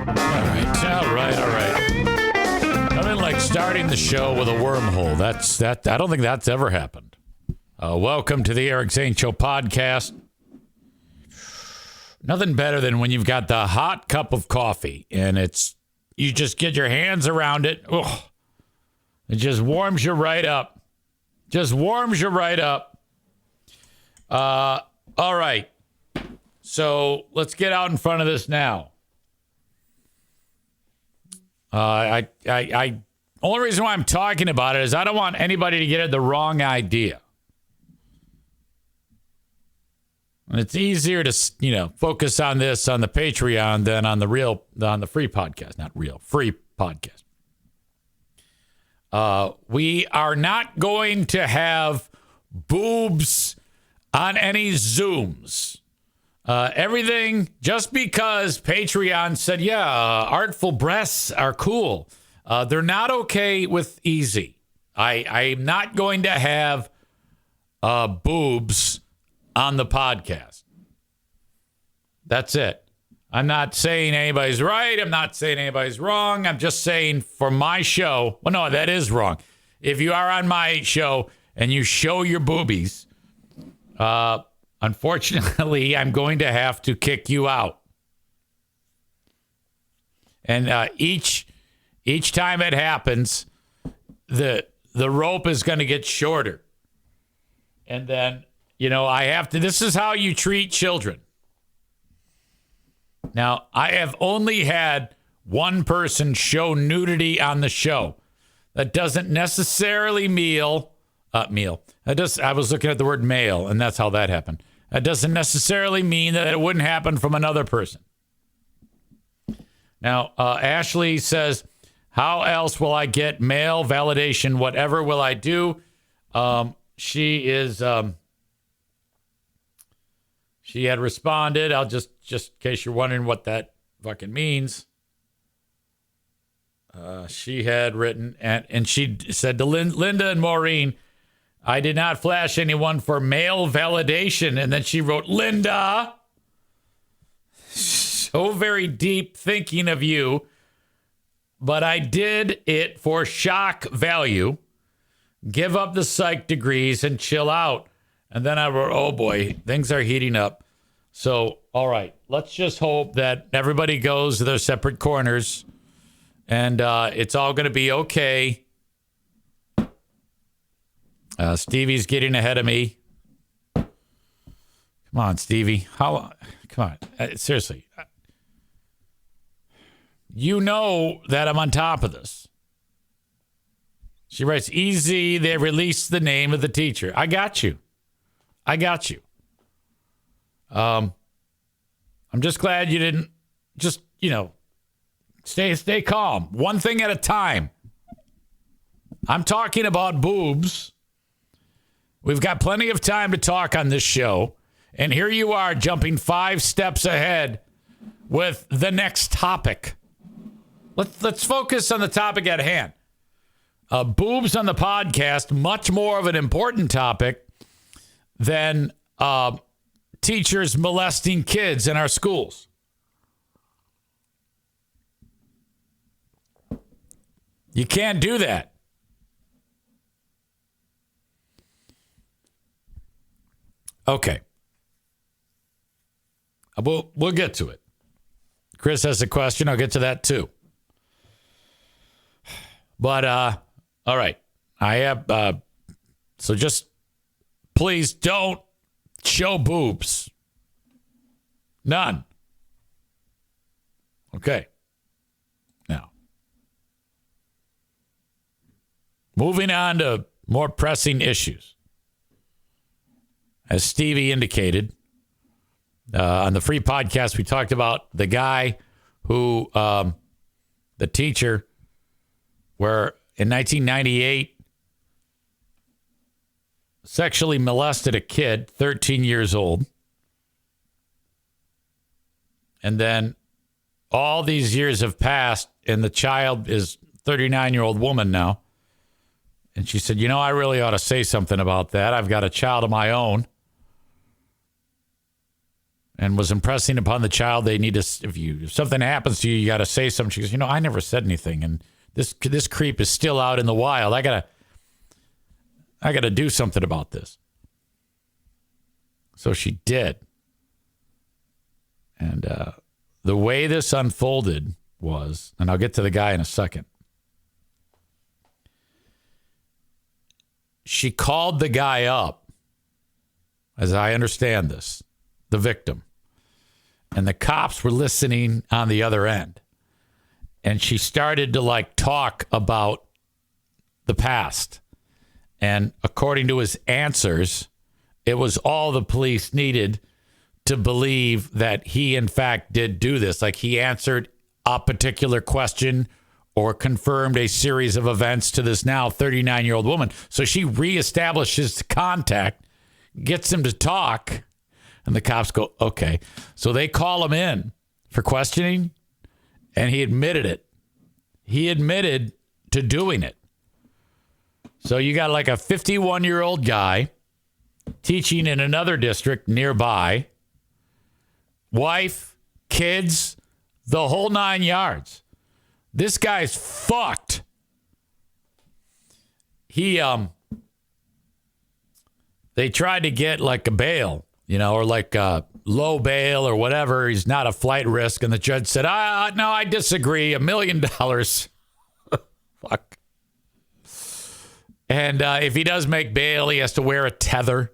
All right. Nothing like starting the show with a wormhole. I don't think that's ever happened. Welcome to the Eric Zane Show podcast. Nothing better than when you've got the hot cup of coffee and you just get your hands around it. Ugh. It just warms you right up. All right. So let's get out in front of this now. Only reason why I'm talking about it is I don't want anybody to get the wrong idea. And it's easier to, focus on this on the Patreon than on the free podcast. Not real, free podcast. We are not going to have boobs on any Zooms. Everything, just because Patreon said, artful breasts are cool. They're not okay with easy. I'm not going to have boobs on the podcast. That's it. I'm not saying anybody's right. I'm not saying anybody's wrong. I'm just saying for my show. Well, no, that is wrong. If you are on my show and you show your boobies, unfortunately, I'm going to have to kick you out. And each time it happens, the rope is going to get shorter. And then, I have to, this is how you treat children. Now, I have only had one person show nudity on the show. That doesn't necessarily mean, I was looking at the word male, and that's how that happened. That doesn't necessarily mean that it wouldn't happen from another person. Now, Ashley says, how else will I get male validation? Whatever will I do? She had responded. I'll just in case you're wondering what that fucking means. She had written, and she said to Linda and Maureen, I did not flash anyone for male validation. And then she wrote, Linda, so very deep thinking of you, but I did it for shock value. Give up the psych degrees and chill out. And then I wrote, oh boy, things are heating up. So, all right, let's just hope that everybody goes to their separate corners and it's all going to be okay. Stevie's getting ahead of me. Come on, Stevie. Come on. Seriously. You know that I'm on top of this. She writes, easy, they released the name of the teacher. I got you. I'm just glad you didn't just, stay calm. One thing at a time. I'm talking about boobs. We've got plenty of time to talk on this show. And here you are jumping 5 steps ahead with the next topic. Let's focus on the topic at hand. Boobs on the podcast, much more of an important topic than teachers molesting kids in our schools. You can't do that. Okay. We'll get to it. Chris has a question. I'll get to that too. But, all right. I have, so just please don't show boobs. None. Okay. Now, moving on to more pressing issues. As Stevie indicated, on the free podcast, we talked about the guy who, the teacher, where in 1998, sexually molested a kid, 13 years old. And then all these years have passed, and the child is a 39-year-old woman now. And she said, I really ought to say something about that. I've got a child of my own. and was impressing upon the child they need to, if something happens to you, you got to say something. She goes, I never said anything, and this creep is still out in the wild. I gotta do something about this. So she did. And the way this unfolded was, and I'll get to the guy in a second. She called the guy up, as I understand this, the victim. And the cops were listening on the other end. And she started to talk about the past. And according to his answers, it was all the police needed to believe that he, in fact, did do this. He answered a particular question or confirmed a series of events to this now 39-year-old woman. So she reestablishes contact, gets him to talk, and the cops go, okay. So they call him in for questioning, and he admitted it. He admitted to doing it. So you got a 51-year-old guy teaching in another district nearby, wife, kids, the whole 9 yards. This guy's fucked. They tried to get a bail, or a low bail or whatever. He's not a flight risk. And the judge said, no, I disagree. $1 million. Fuck. And if he does make bail, he has to wear a tether.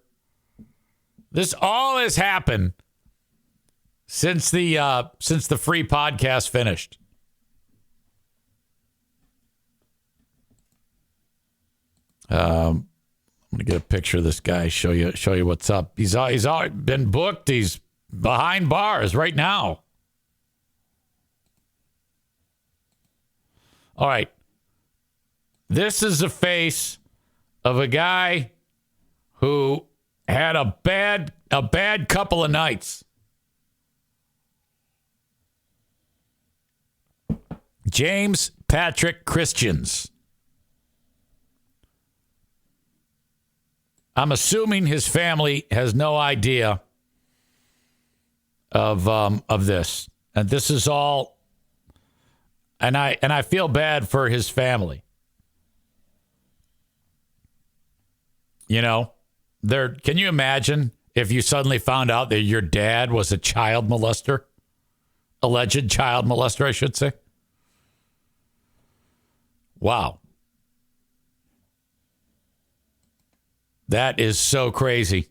This all has happened since the free podcast finished. I'm gonna get a picture of this guy. Show you what's up. He's been booked. He's behind bars right now. All right. This is the face of a guy who had a bad couple of nights. James Patrick Christians. I'm assuming his family has no idea of this. And this is all, and I feel bad for his family. Can you imagine if you suddenly found out that your dad was a child molester? Alleged child molester, I should say. Wow. That is so crazy.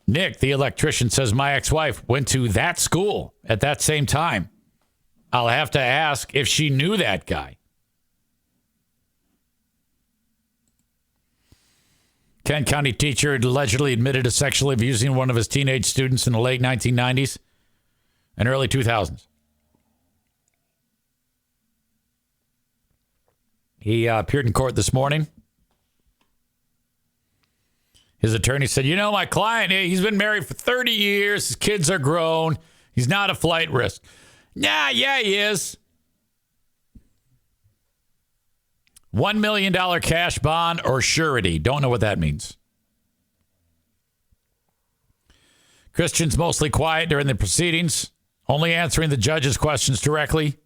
Nick, the electrician, says my ex-wife went to that school at that same time. I'll have to ask if she knew that guy. Kent County teacher allegedly admitted to sexually abusing one of his teenage students in the late 1990s and early 2000s. He appeared in court this morning. His attorney said, my client, he's been married for 30 years. His kids are grown. He's not a flight risk. Yeah, he is. $1 million cash bond or surety. Don't know what that means. Christian's mostly quiet during the proceedings, only answering the judge's questions directly.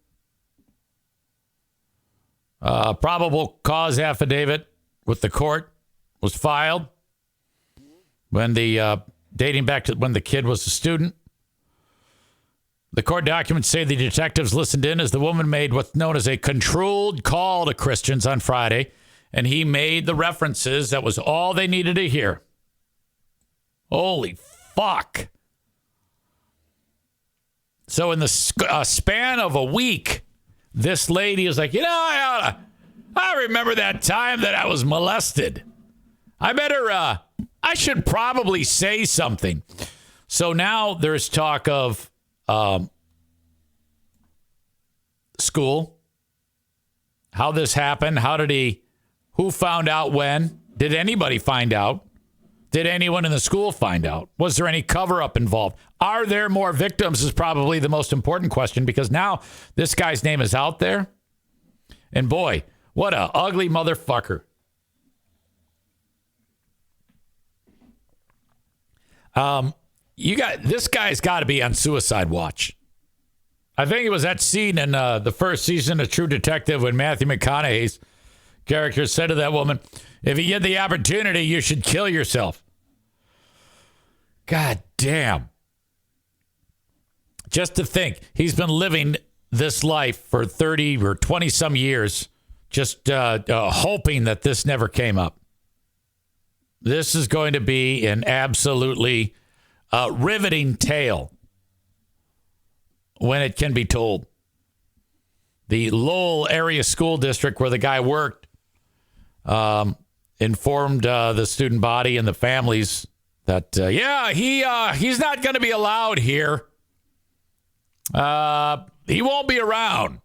Probable cause affidavit with the court was filed when dating back to when the kid was a student. The court documents say the detectives listened in as the woman made what's known as a controlled call to Christians on Friday, and he made the references. That was all they needed to hear. Holy fuck. So in the span of a week, this lady is like, I remember that time that I was molested. I should probably say something. So now there's talk of school, how this happened, who found out when, did anybody find out? Did anyone in the school find out? Was there any cover-up involved? Are there more victims is probably the most important question, because now this guy's name is out there. And boy, what a ugly motherfucker. This guy's got to be on suicide watch. I think it was that scene in the first season of True Detective when Matthew McConaughey's character said to that woman, if you get the opportunity, you should kill yourself. God damn. Just to think, he's been living this life for 30 or 20 some years, just hoping that this never came up. This is going to be an absolutely riveting tale when it can be told. The Lowell area school district where the guy worked informed the student body and the families that, he's not going to be allowed here. He won't be around.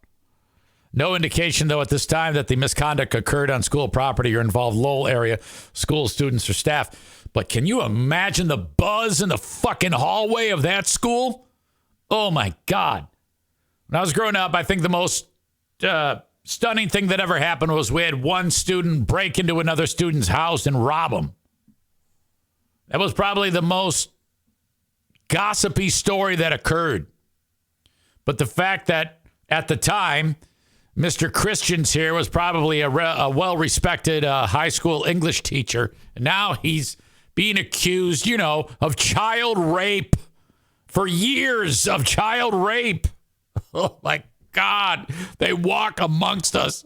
No indication, though, at this time that the misconduct occurred on school property or involved Lowell area school students or staff. But can you imagine the buzz in the fucking hallway of that school? Oh, my God. When I was growing up, I think the most stunning thing that ever happened was we had one student break into another student's house and rob him. That was probably the most gossipy story that occurred. But the fact that at the time, Mr. Christians here was probably a well-respected high school English teacher. And now he's being accused, of child rape. For years of child rape. Oh, my God. They walk amongst us.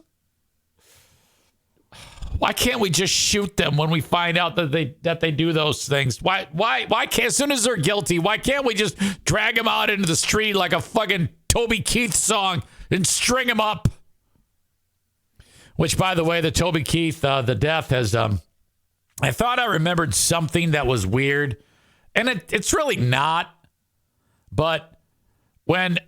Why can't we just shoot them when we find out that they do those things? Why can't, as soon as they're guilty, why can't we just drag them out into the street like a fucking Toby Keith song and string them up? Which, by the way, the Toby Keith, the death has, I thought I remembered something that was weird. And it's really not. But when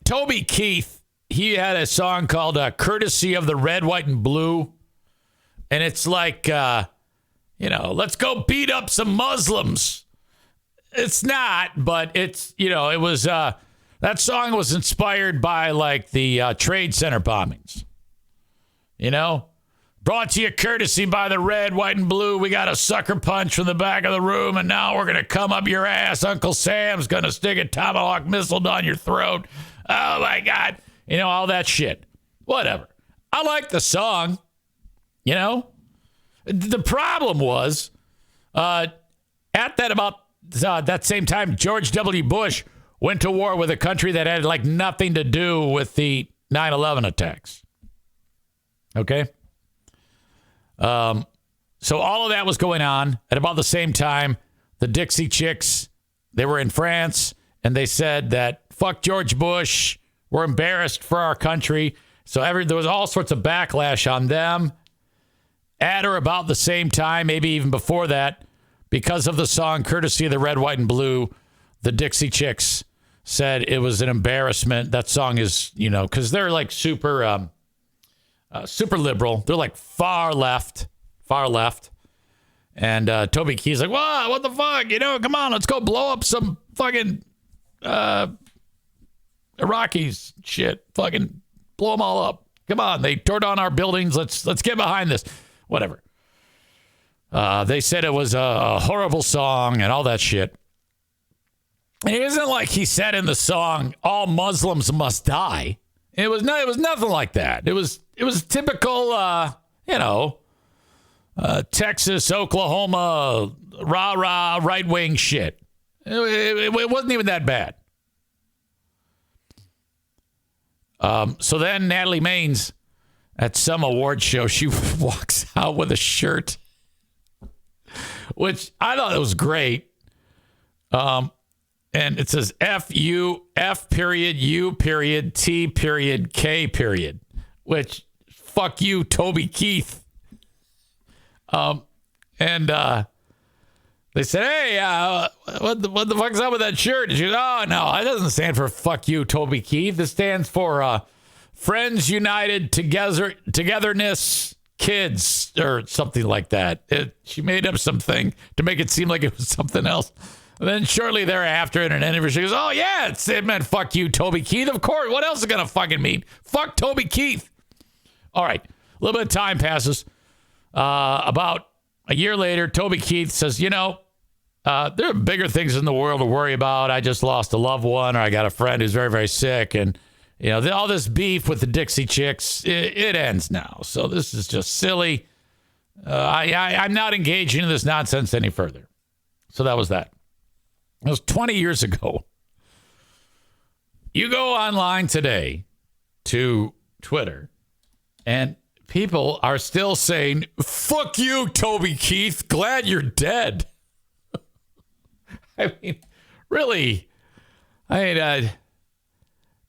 Toby Keith, he had a song called Courtesy of the Red, White, and Blue. And it's like, let's go beat up some Muslims. It's not, but it's, it was, that song was inspired by like the Trade Center bombings. Brought to you courtesy by the Red, White, and Blue. We got a sucker punch from the back of the room, and now we're going to come up your ass. Uncle Sam's going to stick a tomahawk missile down your throat. Oh, my God. All that shit. Whatever. I like the song. The problem was, at that same time, George W. Bush went to war with a country that had like nothing to do with the 9/11 attacks. Okay? So all of that was going on at about the same time. The Dixie Chicks, they were in France, and they said that fuck George Bush. We're embarrassed for our country. So there was all sorts of backlash on them. At or about the same time, maybe even before that, because of the song Courtesy of the Red, White, and Blue, the Dixie Chicks said it was an embarrassment. That song is, because they're like super liberal. They're like far left. And Toby Keith's like, what the fuck? Come on, let's go blow up some fucking Iraqis shit. Fucking blow them all up. Come on, they tore down our buildings. Let's get behind this. Whatever. They said it was a horrible song and all that shit. And it isn't like he said in the song, all Muslims must die. It was nothing like that. It was typical, Texas, Oklahoma, rah-rah, right-wing shit. It wasn't even that bad. So then Natalie Maines, at some award show, she walks out with a shirt, which I thought it was great. And it says F-U, F period, U period, T period, K period, which, fuck you, Toby Keith. They said, hey, what the fuck's up with that shirt? And she goes, oh, no, it doesn't stand for fuck you, Toby Keith. It stands for Friends United Togetherness Kids or something like that. She made up something to make it seem like it was something else. And then shortly thereafter in an interview, she goes, oh, yeah, it meant fuck you, Toby Keith. Of course. What else is it going to fucking mean? Fuck Toby Keith. All right. A little bit of time passes. About a year later, Toby Keith says, There are bigger things in the world to worry about. I just lost a loved one, or I got a friend who's very, very sick. And, all this beef with the Dixie Chicks, it ends now. So this is just silly. I'm not engaging in this nonsense any further. So that was that. It was 20 years ago. You go online today to Twitter, and people are still saying, fuck you, Toby Keith. Glad you're dead. I mean, really?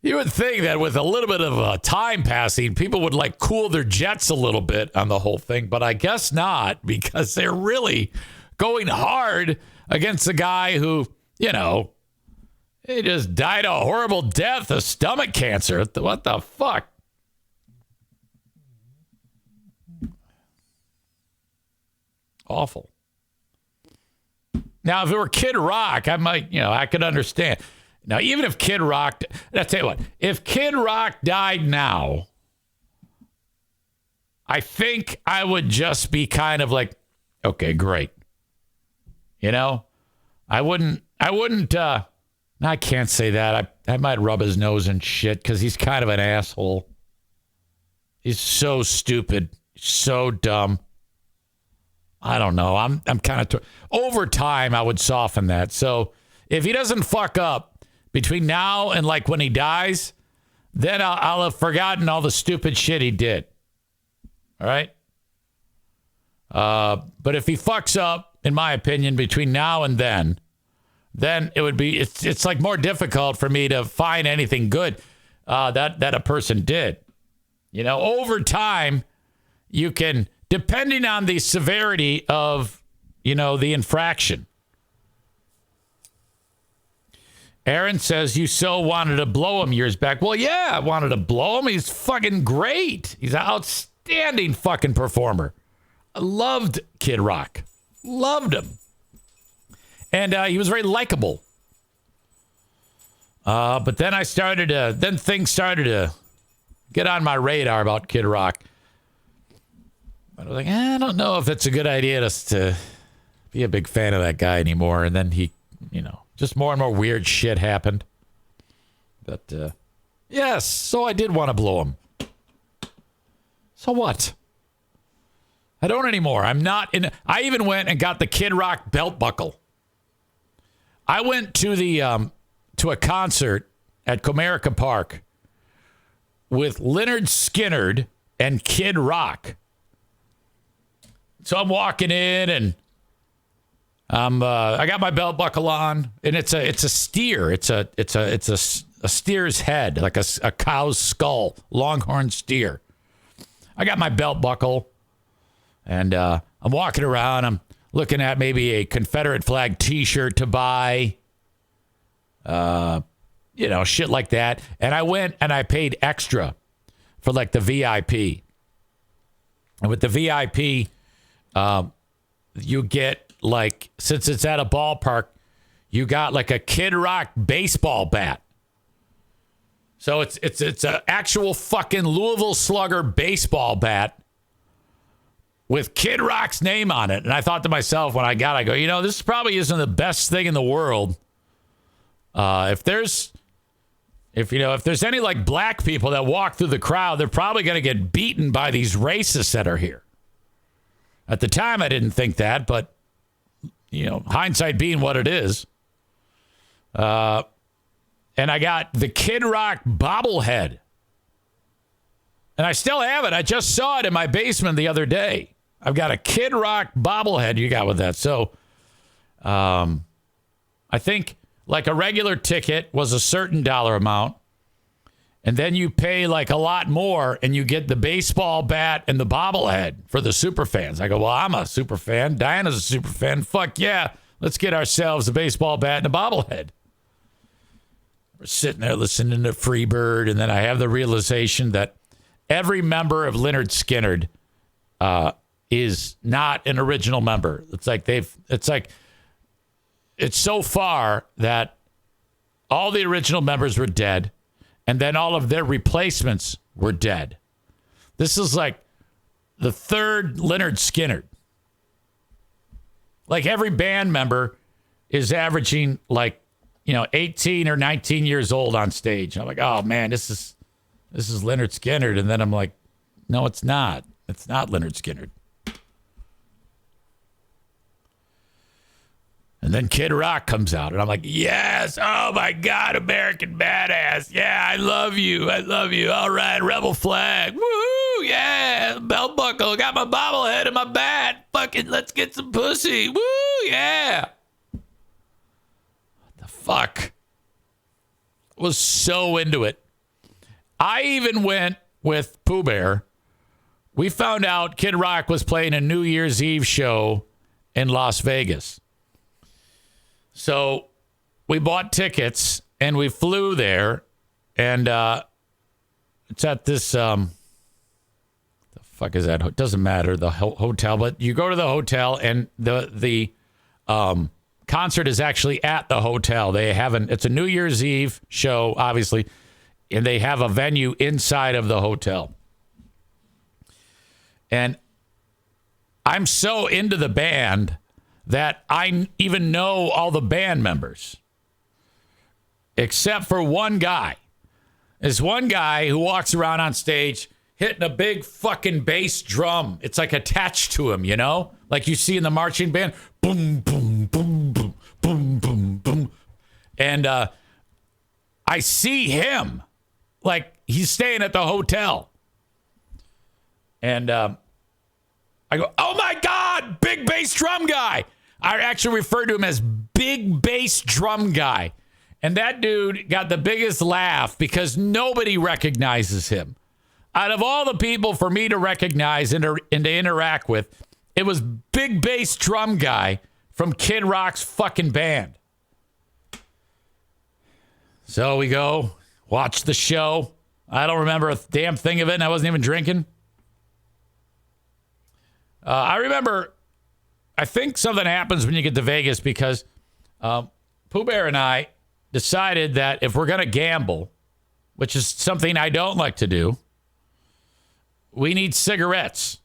You would think that with a little bit of time passing, people would cool their jets a little bit on the whole thing, but I guess not, because they're really going hard against a guy who, he just died a horrible death of stomach cancer. What the fuck? Awful. Now, if it were Kid Rock, I might, I could understand. Now, even if Kid Rock, I'll tell you what, if Kid Rock died now, I think I would just be kind of like, okay, great. I wouldn't, I can't say that. I might rub his nose and shit because he's kind of an asshole. He's so stupid, so dumb. I don't know. I'm kind of over time. I would soften that. So if he doesn't fuck up between now and when he dies, then I'll have forgotten all the stupid shit he did. All right. But if he fucks up, in my opinion, between now and then it would be it's more difficult for me to find anything good that a person did. Over time, you can. Depending on the severity of, the infraction. Aaron says you so wanted to blow him years back. Well, yeah, I wanted to blow him. He's fucking great. He's an outstanding fucking performer. I loved Kid Rock. Loved him. And he was very likable. But then things started to get on my radar about Kid Rock. I was like, I don't know if it's a good idea to be a big fan of that guy anymore. And then he, just more and more weird shit happened. But, yes, so I did want to blow him. So what? I don't anymore. I'm not in. I even went and got the Kid Rock belt buckle. I went to to a concert at Comerica Park with Lynyrd Skynyrd and Kid Rock. So I'm walking in and I got my belt buckle on, and it's a steer. It's a steer's head, like a cow's skull, longhorn steer. I got my belt buckle, and I'm walking around. I'm looking at maybe a Confederate flag T-shirt to buy, shit like that. And I went and I paid extra for the VIP. And with the VIP, you get since it's at a ballpark, you got a Kid Rock baseball bat. So it's an actual fucking Louisville Slugger baseball bat with Kid Rock's name on it. And I thought to myself when I go, this probably isn't the best thing in the world. If there's any black people that walk through the crowd, they're probably going to get beaten by these racists that are here. At the time, I didn't think that, but, hindsight being what it is. And I got the Kid Rock bobblehead. And I still have it. I just saw it in my basement the other day. I've got a Kid Rock bobblehead you got with that. So I think a regular ticket was a certain dollar amount. And then you pay a lot more and you get the baseball bat and the bobblehead for the super fans. I go, well, I'm a super fan. Diana's a super fan. Fuck yeah. Let's get ourselves a baseball bat and a bobblehead. We're sitting there listening to Freebird. And then I have the realization that every member of Lynyrd Skynyrd is not an original member. It's so far that all the original members were dead. And then all of their replacements were dead. This is the third Lynyrd Skynyrd. Every band member is averaging like, 18 or 19 years old on stage. I'm like, oh man, this is Leonard Skinner. And then I'm like, no, it's not. It's not Leonard Skinner. And then Kid Rock comes out, and I'm like, yes, oh my God, American Badass. Yeah, I love you. I love you. All right, Rebel Flag. Woo, yeah, belt buckle. Got my bobblehead and my bat. Fucking let's get some pussy. Woo, yeah. What the fuck? Was so into it. I even went with Pooh Bear. We found out Kid Rock was playing a New Year's Eve show in Las Vegas. So we bought tickets and we flew there, and it's at this the fuck is that? It doesn't matter, the hotel, but you go to the hotel and the concert is actually at the hotel. It's a New Year's Eve show, obviously, and they have a venue inside of the hotel. And I'm so into the band that I even know all the band members, except for one guy. There's one guy who walks around on stage hitting a big fucking bass drum. It's like attached to him, like you see in the marching band. Boom, boom, boom, boom, boom, boom, boom. And I see him like he's staying at the hotel. And I go, oh my God, big bass drum guy. I actually refer to him as big bass drum guy. And that dude got the biggest laugh because nobody recognizes him. Out of all the people for me to recognize and to interact with, it was big bass drum guy from Kid Rock's fucking band. So we go, watch the show. I don't remember a damn thing of it, and I wasn't even drinking. I remember, I think something happens when you get to Vegas because Pooh Bear and I decided that if we're going to gamble, which is something I don't like to do, we need cigarettes.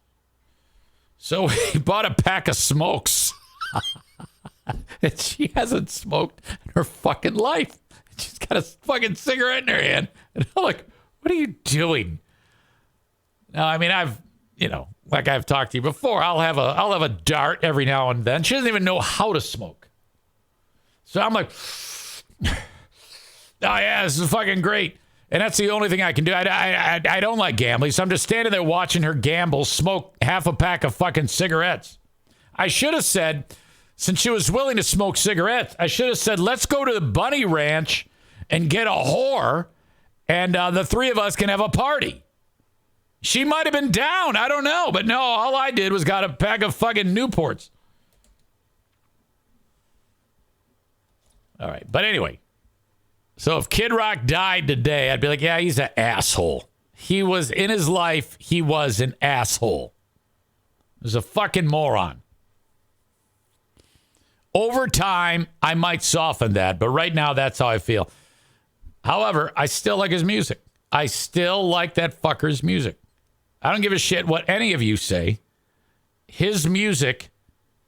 So we bought a pack of smokes. And she hasn't smoked in her fucking life. She's got a fucking cigarette in her hand. And I'm like, what are you doing? Now, I mean, like I've talked to you before, I'll have a dart every now and then. She doesn't even know how to smoke. So I'm like, oh yeah, this is fucking great. And that's the only thing I can do. I don't like gambling, so I'm just standing there watching her gamble, smoke half a pack of fucking cigarettes. I should have said, since she was willing to smoke cigarettes, I should have said, let's go to the Bunny Ranch and get a whore, and the three of us can have a party. She might have been down. I don't know. But no, all I did was got a pack of fucking Newports. All right. But anyway, so if Kid Rock died today, I'd be like, yeah, he's an asshole. He was, in his life, he was an asshole. He was a fucking moron. Over time, I might soften that, but right now, that's how I feel. However, I still like his music. I still like that fucker's music. I don't give a shit what any of you say. His music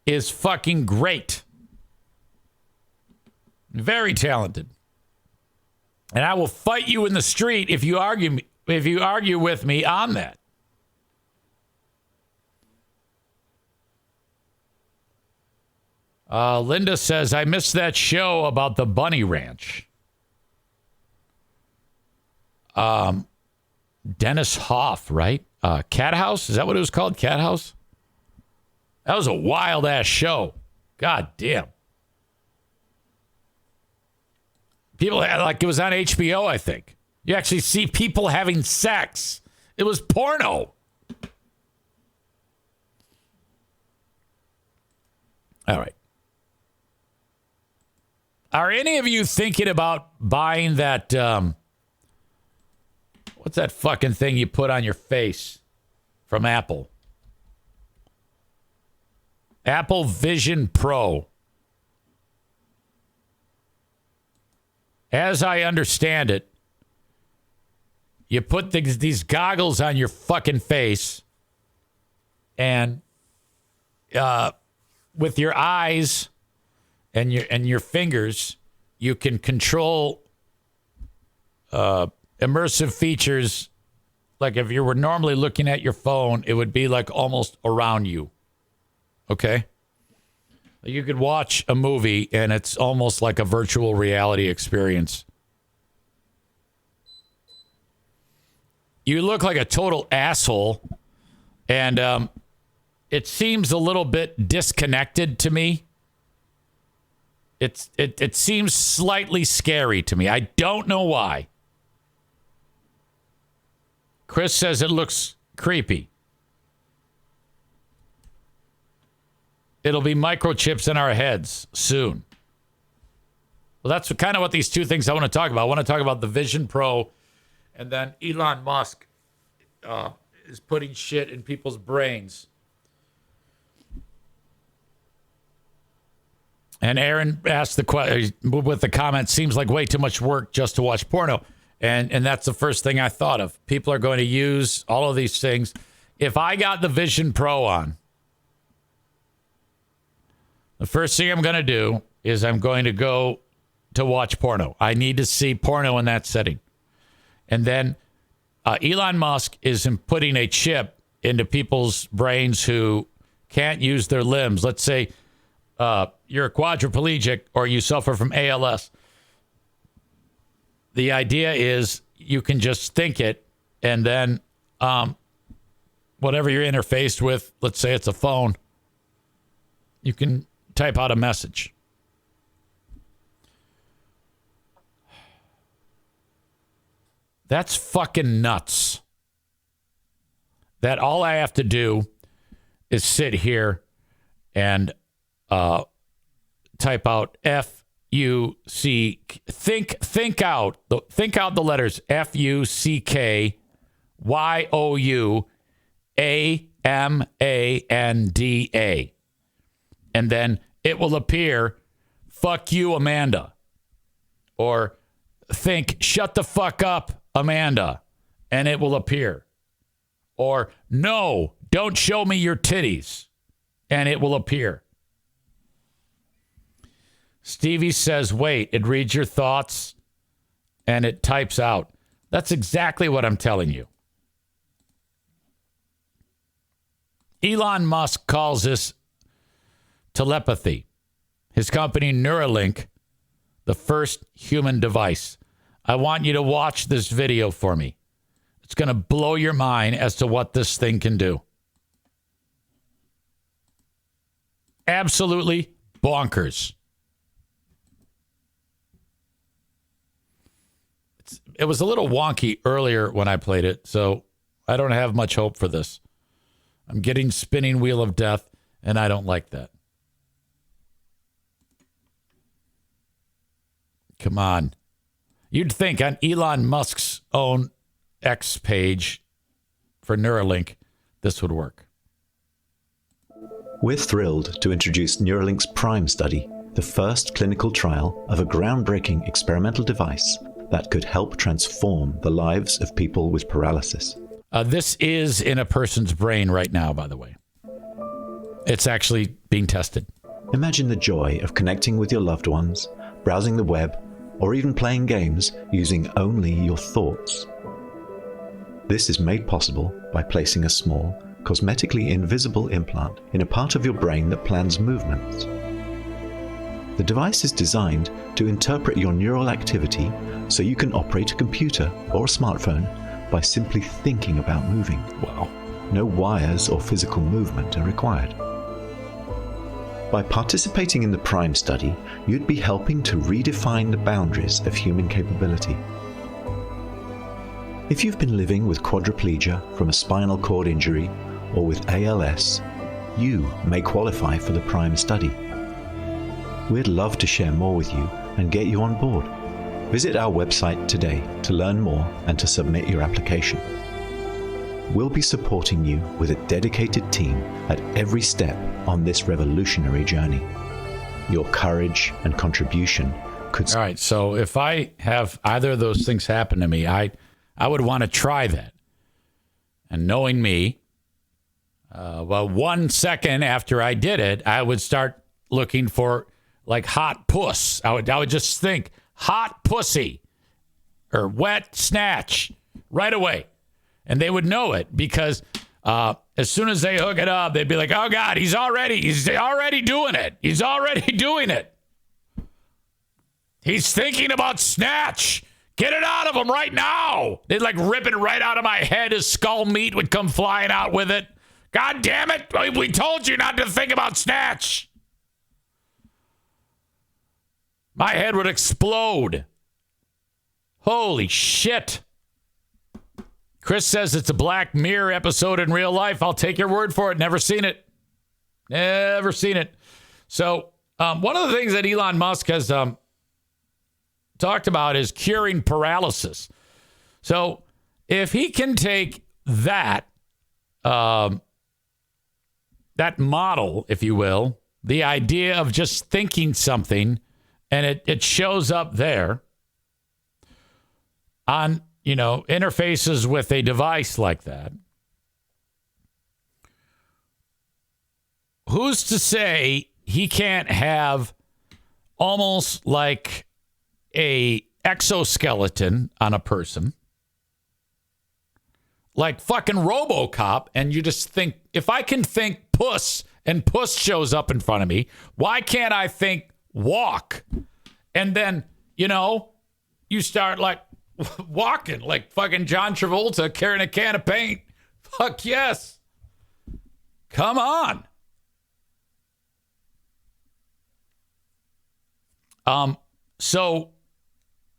is fucking great. Very talented. And I will fight you in the street if you argue with me on that. Linda says, I missed that show about the Bunny Ranch. Dennis Hoff, right? Cat House? Is that what it was called? Cat House? That was a wild ass show. God damn. People had, like, it was on HBO, I think. You actually see people having sex. It was porno. All right. Are any of you thinking about buying that, what's that fucking thing you put on your face from Apple? Apple Vision Pro. As I understand it, you put these goggles on your fucking face, and with your eyes and your fingers, you can control immersive features. Like if you were normally looking at your phone, it would be like almost around you. Okay? You could watch a movie and it's almost like a virtual reality experience. You look like a total asshole, and it seems a little bit disconnected to me. It seems slightly scary to me. I don't know why. Chris says it looks creepy. It'll be microchips in our heads soon. Well, that's kind of what these two things I want to talk about. I want to talk about the Vision Pro, and then Elon Musk is putting shit in people's brains. And Aaron asked the question with the comment, seems like way too much work just to watch porno. And that's the first thing I thought of. People are going to use all of these things. If I got the Vision Pro on, the first thing I'm going to do is I'm going to go to watch porno. I need to see porno in that setting. And then Elon Musk is putting a chip into people's brains who can't use their limbs. Let's say you're a quadriplegic or you suffer from ALS. The idea is you can just think it, and then whatever you're interfaced with, let's say it's a phone, you can type out a message. That's fucking nuts. That all I have to do is sit here and type out F-U-C, think out the letters F-U-C-K-Y-O-U-A-M-A-N-D-A. And then it will appear, fuck you, Amanda. Or think, shut the fuck up, Amanda. And it will appear. Or, no, don't show me your titties. And it will appear. Stevie says, wait, it reads your thoughts and it types out. That's exactly what I'm telling you. Elon Musk calls this telepathy. His company Neuralink, the first human device. I want you to watch this video for me. It's going to blow your mind as to what this thing can do. Absolutely bonkers. It was a little wonky earlier when I played it, so I don't have much hope for this. I'm getting spinning wheel of death, and I don't like that. Come on. You'd think on Elon Musk's own X page for Neuralink, this would work. We're thrilled to introduce Neuralink's PRIME study, the first clinical trial of a groundbreaking experimental device that could help transform the lives of people with paralysis. This is in a person's brain right now, by the way. It's actually being tested. Imagine the joy of connecting with your loved ones, browsing the web, or even playing games using only your thoughts. This is made possible by placing a small, cosmetically invisible implant in a part of your brain that plans movements. The device is designed to interpret your neural activity so you can operate a computer or a smartphone by simply thinking about moving. Wow. No wires or physical movement are required. By participating in the PRIME study, you'd be helping to redefine the boundaries of human capability. If you've been living with quadriplegia from a spinal cord injury or with ALS, you may qualify for the PRIME study. We'd love to share more with you and get you on board. Visit our website today to learn more and to submit your application. We'll be supporting you with a dedicated team at every step on this revolutionary journey. Your courage and contribution could... All right, so if I have either of those things happen to me, I would want to try that. And knowing me, 1 second after I did it, I would start looking for like hot puss. I would just think hot pussy or wet snatch right away. And they would know it because as soon as they hook it up, they'd be like, oh, God, he's already doing it. He's already doing it. He's thinking about snatch. Get it out of him right now. They'd like rip it right out of my head. His skull meat would come flying out with it. God damn it. We told you not to think about snatch. My head would explode. Holy shit. Chris says it's a Black Mirror episode in real life. I'll take your word for it. Never seen it. Never seen it. So one of the things that Elon Musk has talked about is curing paralysis. So if he can take that model, if you will, the idea of just thinking something and it shows up there on, interfaces with a device like that, who's to say he can't have almost like a exoskeleton on a person, like fucking RoboCop, and you just think, if I can think puss and puss shows up in front of me, why can't I think walk? And then, you start like walking like fucking John Travolta carrying a can of paint. Fuck yes. Come on. So,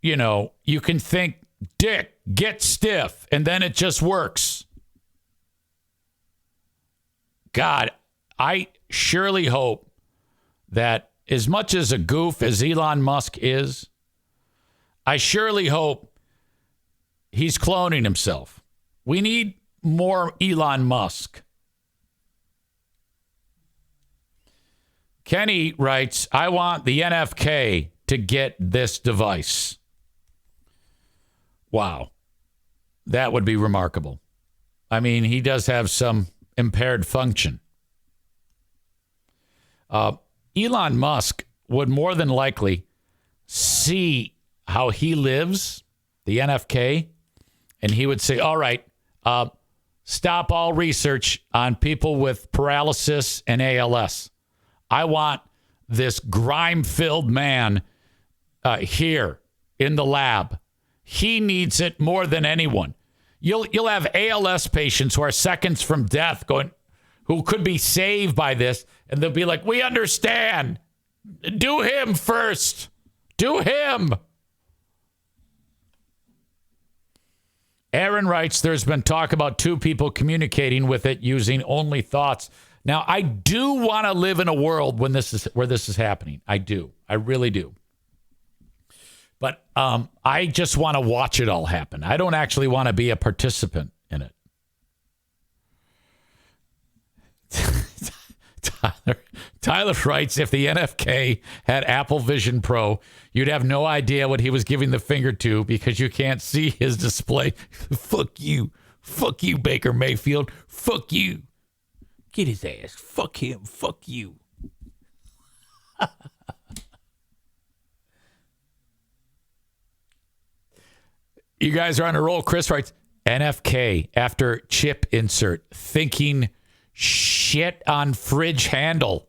you can think dick, get stiff, and then it just works. God, I surely hope that as much as a goof as Elon Musk is, I surely hope he's cloning himself. We need more Elon Musk. Kenny writes, I want the NFK to get this device. Wow. That would be remarkable. I mean, he does have some impaired function. Elon Musk would more than likely see how he lives, the NFK, and he would say, all right, stop all research on people with paralysis and ALS. I want this grime-filled man here in the lab. He needs it more than anyone. You'll have ALS patients who are seconds from death who could be saved by this, and they'll be like, we understand. Do him first. Do him. Aaron writes, there's been talk about two people communicating with it using only thoughts. Now, I do want to live in a world where this is happening. I do. I really do. But I just want to watch it all happen. I don't actually want to be a participant in it. Tyler writes, if the NFK had Apple Vision Pro, you'd have no idea what he was giving the finger to because you can't see his display. Fuck you. Fuck you, Baker Mayfield. Fuck you. Get his ass. Fuck him. Fuck you. You guys are on a roll. Chris writes, NFK after chip insert, thinking shit on fridge handle.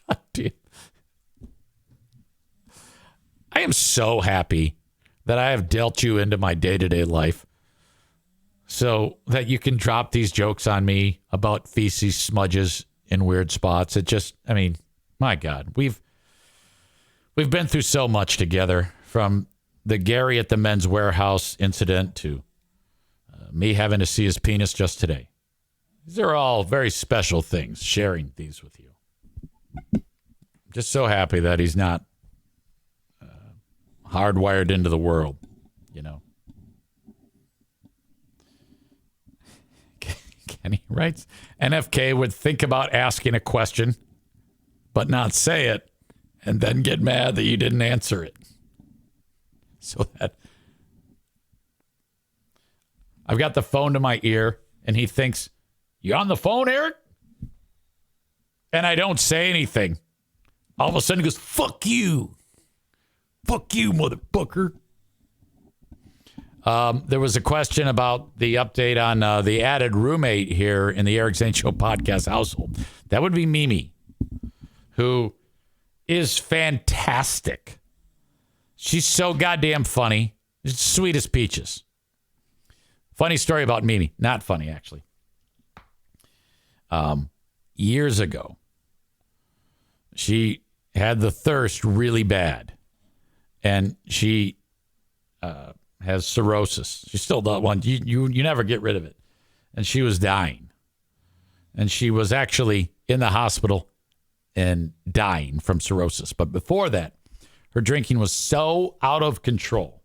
God damn. I am so happy that I have dealt you into my day-to-day life so that you can drop these jokes on me about feces smudges in weird spots. It just, I mean, my God, we've been through so much together, from the Gary at the Men's Warehouse incident to me having to see his penis just today. These are all very special things, sharing these with you. Just so happy that he's not hardwired into the world, Kenny writes, NFK would think about asking a question, but not say it, and then get mad that you didn't answer it. So that I've got the phone to my ear, and he thinks, you on the phone, Eric? and I don't say anything, all of a sudden he goes, fuck you. Fuck you, motherfucker. There was a question about the update on the added roommate here in the Eric Zane Show podcast household. That would be Mimi, who is fantastic. She's so goddamn funny. She's sweet as peaches. Funny story about Mimi. Not funny, actually. Years ago, she had the thirst really bad. And she has cirrhosis. She still does one. You never get rid of it. And she was dying. And she was actually in the hospital and dying from cirrhosis. But before that, her drinking was so out of control,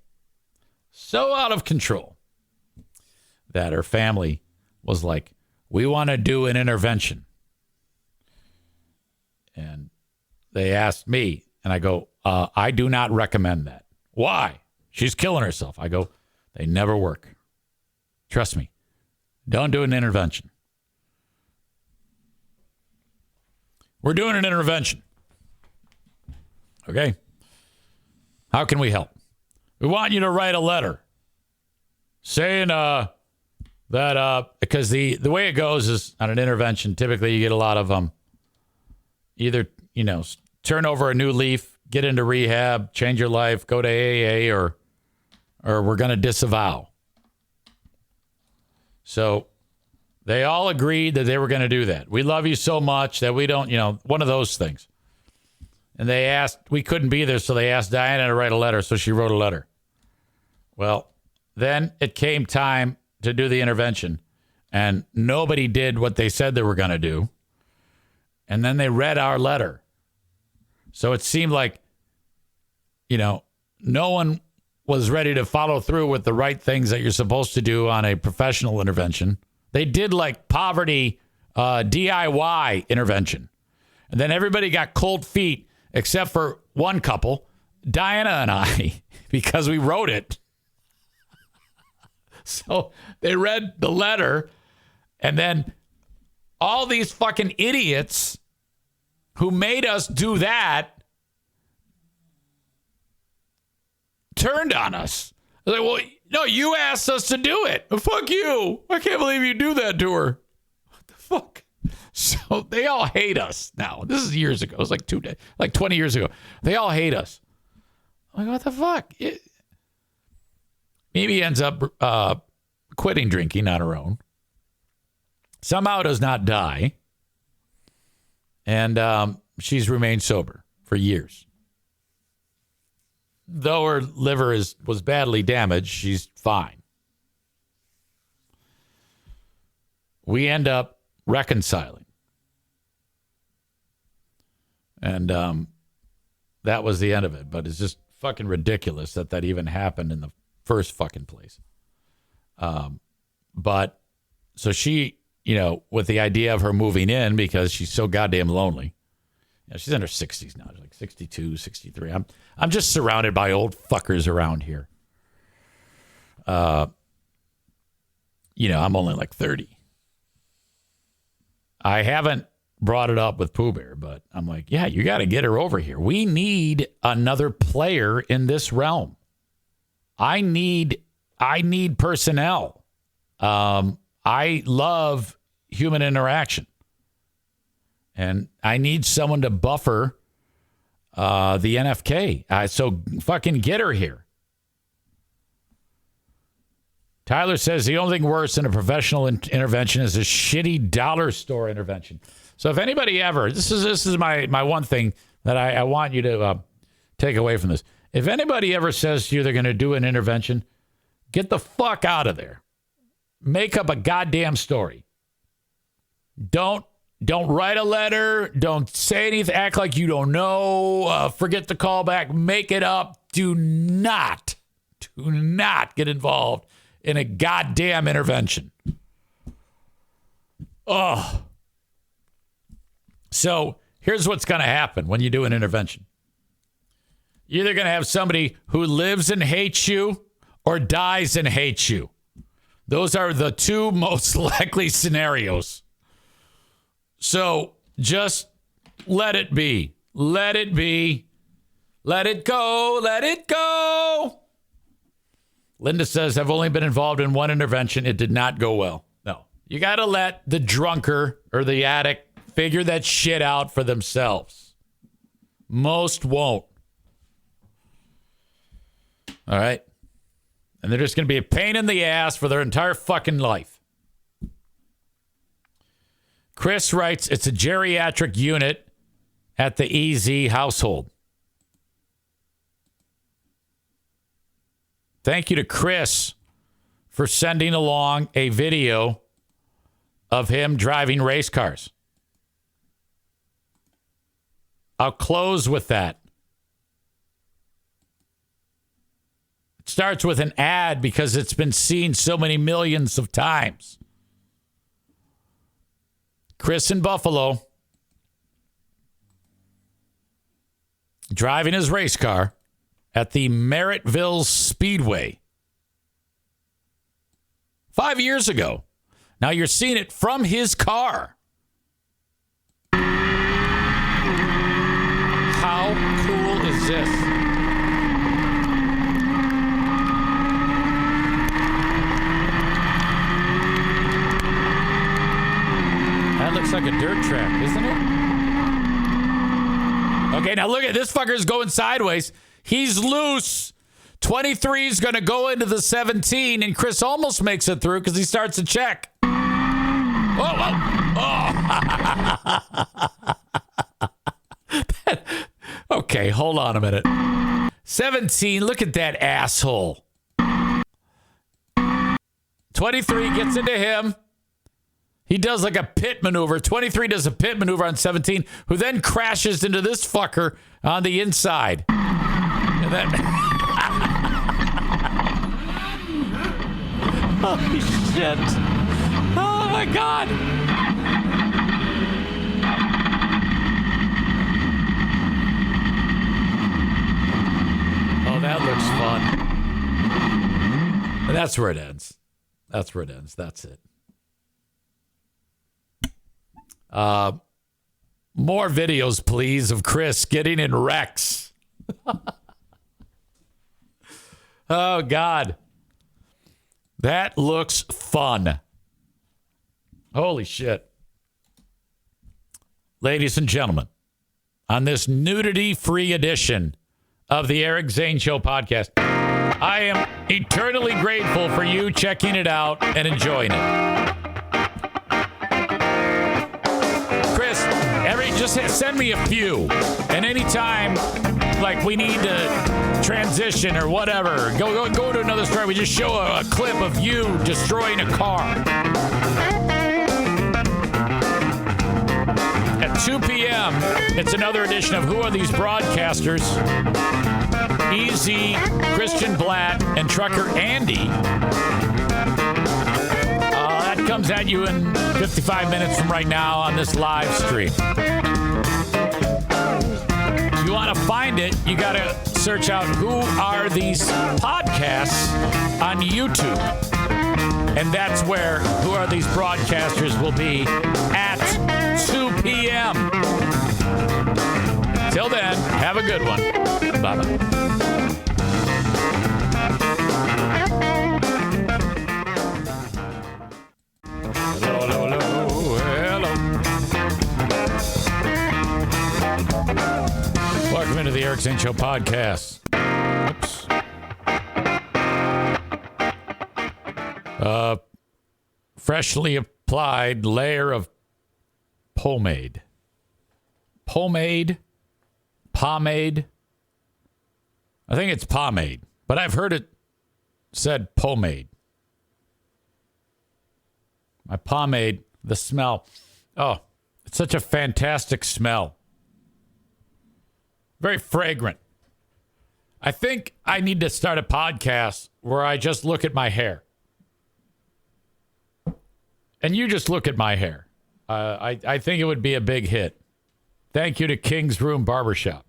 that her family was like, we want to do an intervention. And they asked me, and I go, I do not recommend that. Why? She's killing herself. I go, they never work. Trust me. Don't do an intervention. We're doing an intervention. Okay? How can we help? We want you to write a letter saying that, because the way it goes is on an intervention, typically you get a lot of either, turn over a new leaf, get into rehab, change your life, go to AA, or we're going to disavow. So they all agreed that they were going to do that. We love you so much that we don't, one of those things. And they asked, we couldn't be there, so they asked Diana to write a letter, so she wrote a letter. Well, then it came time to do the intervention, and nobody did what they said they were going to do. And then they read our letter. So it seemed like, no one was ready to follow through with the right things that you're supposed to do on a professional intervention. They did like poverty DIY intervention. And then everybody got cold feet except for one couple, Diana and I, because we wrote it. So they read the letter, and then all these fucking idiots who made us do that turned on us. They're like, well, no, you asked us to do it. Fuck you. I can't believe you do that to her. What the fuck? So they all hate us now. This is years ago. It was like 20 years ago. They all hate us. I'm like, what the fuck? Mimi ends up quitting drinking on her own. Somehow does not die. And she's remained sober for years. Though her liver was badly damaged, she's fine. We end up reconciling. And that was the end of it. But it's just fucking ridiculous that even happened in the first fucking place. But so she, with the idea of her moving in because she's so goddamn lonely. She's in her 60s now. She's like 62, 63. I'm just surrounded by old fuckers around here. I'm only like 30. I haven't brought it up with Pooh Bear, but I'm like, yeah, you got to get her over here. We need another player in this realm. I need personnel. I love human interaction. And I need someone to buffer the NFK. So fucking get her here. Tyler says the only thing worse than a professional intervention is a shitty dollar store intervention. So if anybody ever, this is my one thing that I want you to take away from this. If anybody ever says to you they're going to do an intervention, get the fuck out of there. Make up a goddamn story. Don't write a letter. Don't say anything. Act like you don't know. Forget the callback. Make it up. Do not get involved in a goddamn intervention. Oh. So here's what's going to happen when you do an intervention. You're either going to have somebody who lives and hates you or dies and hates you. Those are the two most likely scenarios. So just let it be. Let it be. Let it go. Let it go. Linda says, I've only been involved in one intervention. It did not go well. No. You got to let the drunker or the addict figure that shit out for themselves. Most won't. All right? And they're just going to be a pain in the ass for their entire fucking life. Chris writes, it's a geriatric unit at the EZ household. Thank you to Chris for sending along a video of him driving race cars. I'll close with that. It starts with an ad because it's been seen so many millions of times. Chris in Buffalo driving his race car at the Merrittville Speedway 5 years ago. Now you're seeing it from his car. How cool is this? That looks like a dirt track, isn't it? Okay, now look at this fucker's going sideways. He's loose. 23 is going to go into the 17, and Chris almost makes it through because he starts a check. Okay, hold on a minute. 17, look at that asshole. 23 gets into him. He does like a pit maneuver. 23 does a pit maneuver on 17, who then crashes into this fucker on the inside. And then... Holy shit. Oh, my God. Oh, that looks fun. And that's where it ends. That's where it ends. That's it. More videos, please, of Chris getting in wrecks. Oh, God. That looks fun. Holy shit. Ladies and gentlemen, on this nudity-free edition of the Eric Zane Show podcast, I am eternally grateful for you checking it out and enjoying it. Chris, just send me a few. And anytime, like, we need to transition or whatever, go to another story. We just show a clip of you destroying a car. At 2 p.m., it's another edition of Who Are These Broadcasters? EZ, Christian Blatt, and Trucker Andy. That comes at you in 55 minutes from right now on this live stream. If you want to find it, you got to search out Who Are These Podcasts on YouTube. And that's where Who Are These Broadcasters will be at 2 p.m. Till then, have a good one. Bye-bye. Welcome into the Eric Zane Show podcast. Oops. Freshly applied layer of pomade. Pomade? Pomade? I think it's pomade, but I've heard it said pomade. My pomade, the smell. Oh, it's such a fantastic smell. Very fragrant. I think I need to start a podcast where I just look at my hair. And you just look at my hair. I think it would be a big hit. Thank you to King's Room Barbershop.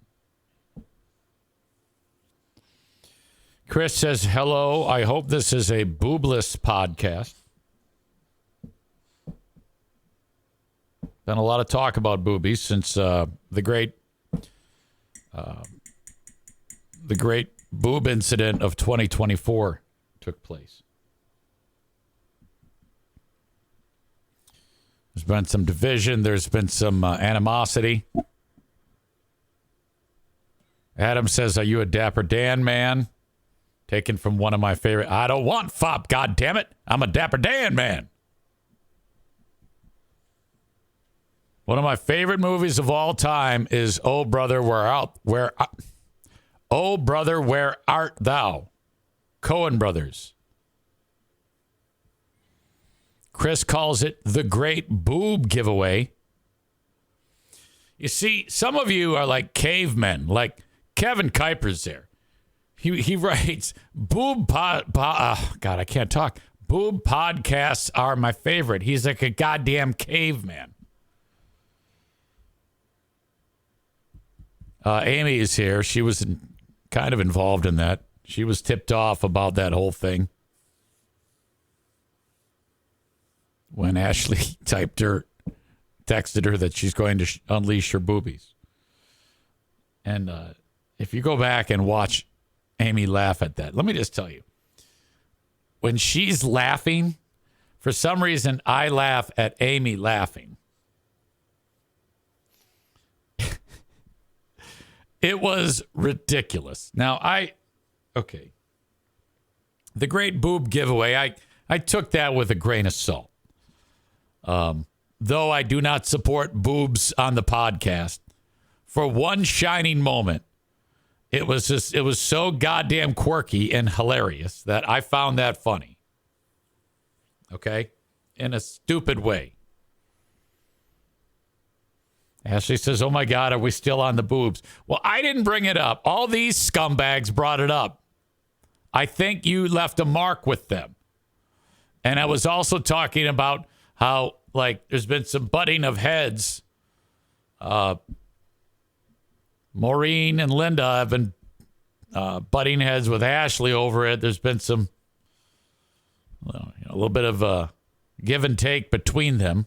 Chris says, hello. I hope this is a boobless podcast. Been a lot of talk about boobies since the great boob incident of 2024 took place. There's been some division. There's been some animosity. Adam says, "Are you a Dapper Dan man?" Taken from one of my favorite. I don't want fop, goddammit. I'm a Dapper Dan man. One of my favorite movies of all time is Oh Brother, Where Art Thou? Coen Brothers. Chris calls it the great boob giveaway. You see, some of you are like cavemen, like Kevin Kuiper's there. He writes, God, I can't talk. Boob podcasts are my favorite. He's like a goddamn caveman. Amy is here. She was kind of involved in that. She was tipped off about that whole thing when Ashley texted her that she's going to unleash her boobies. And if you go back and watch Amy laugh at that, let me just tell you, when she's laughing, for some reason, I laugh at Amy laughing. It was ridiculous. Now, okay. The great boob giveaway, I took that with a grain of salt. Though I do not support boobs on the podcast, for one shining moment, it was so goddamn quirky and hilarious that I found that funny. Okay? In a stupid way. Ashley says, "Oh my God, are we still on the boobs?" Well, I didn't bring it up. All these scumbags brought it up. I think you left a mark with them. And I was also talking about how, like, there's been some butting of heads. Maureen and Linda have been butting heads with Ashley over it. There's been some, a little bit of a give and take between them.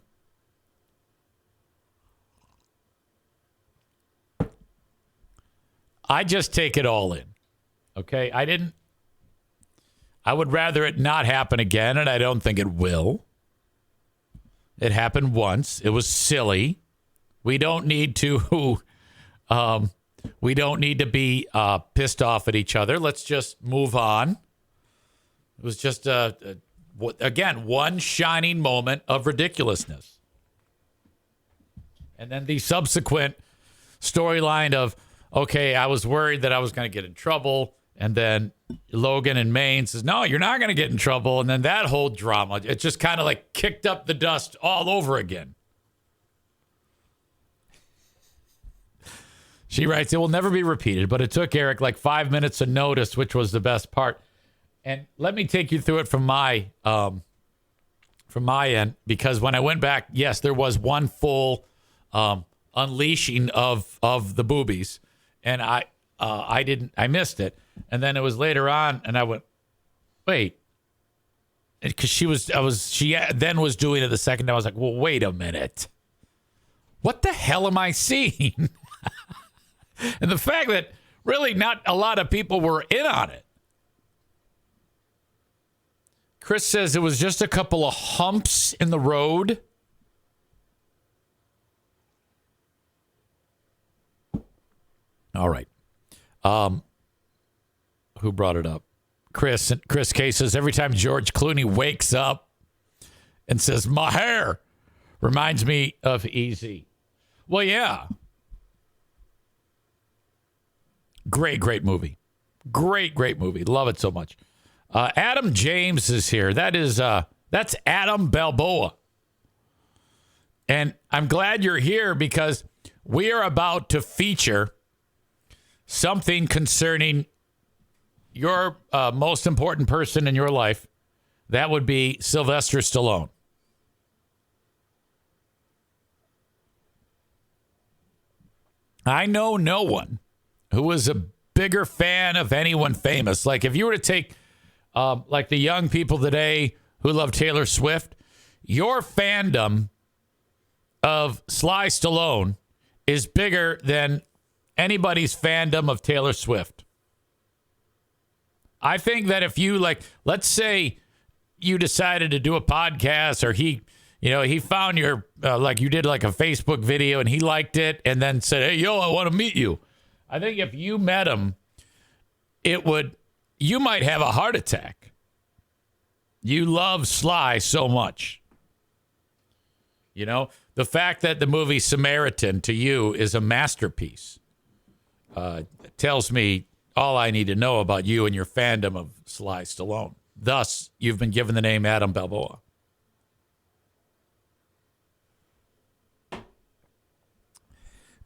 I just take it all in. Okay? I would rather it not happen again, and I don't think it will. It happened once. It was silly. We don't need to be pissed off at each other. Let's just move on. It was just again, one shining moment of ridiculousness. And then the subsequent storyline of, okay, I was worried that I was going to get in trouble. And then Logan and Maine says, no, you're not going to get in trouble. And then that whole drama, it just kind of like kicked up the dust all over again. She writes, "It will never be repeated, but it took Eric like 5 minutes to notice, which was the best part." And let me take you through it from my end, because when I went back, yes, there was one full unleashing of the boobies, and I missed it. And then it was later on, and I went, wait, because she then was doing it the second time. I was like, well, wait a minute, what the hell am I seeing? And the fact that really not a lot of people were in on it. Chris says it was just a couple of humps in the road. All right. Who brought it up? Chris K says every time George Clooney wakes up and says, "My hair," reminds me of EZ. Well, yeah. Great movie. Great movie. Love it so much. Adam James is here. That's Adam Balboa. And I'm glad you're here because we are about to feature something concerning your most important person in your life. That would be Sylvester Stallone. I know no one who was a bigger fan of anyone famous. Like if you were to take like the young people today who love Taylor Swift, your fandom of Sly Stallone is bigger than anybody's fandom of Taylor Swift. I think that if you let's say you decided to do a podcast, or he found your, you did like a Facebook video and he liked it and then said, hey, yo, I want to meet you. I think if you met him, you might have a heart attack. You love Sly so much. The fact that the movie Samaritan to you is a masterpiece tells me all I need to know about you and your fandom of Sly Stallone. Thus, you've been given the name Adam Balboa.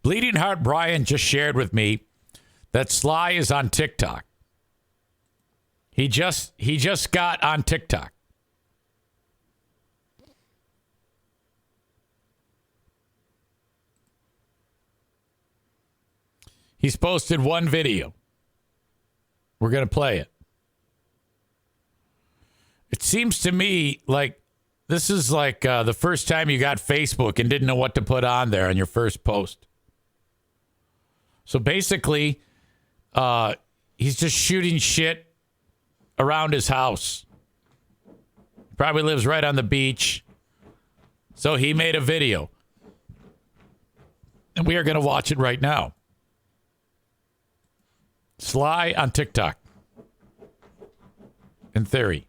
Bleeding Heart Brian just shared with me that Sly is on TikTok. He just got on TikTok. He's posted one video. We're going to play it. It seems to me like this is like the first time you got Facebook and didn't know what to put on there on your first post. So basically, he's just shooting shit around his house. Probably lives right on the beach. So he made a video. And we are going to watch it right now. Sly on TikTok. In theory.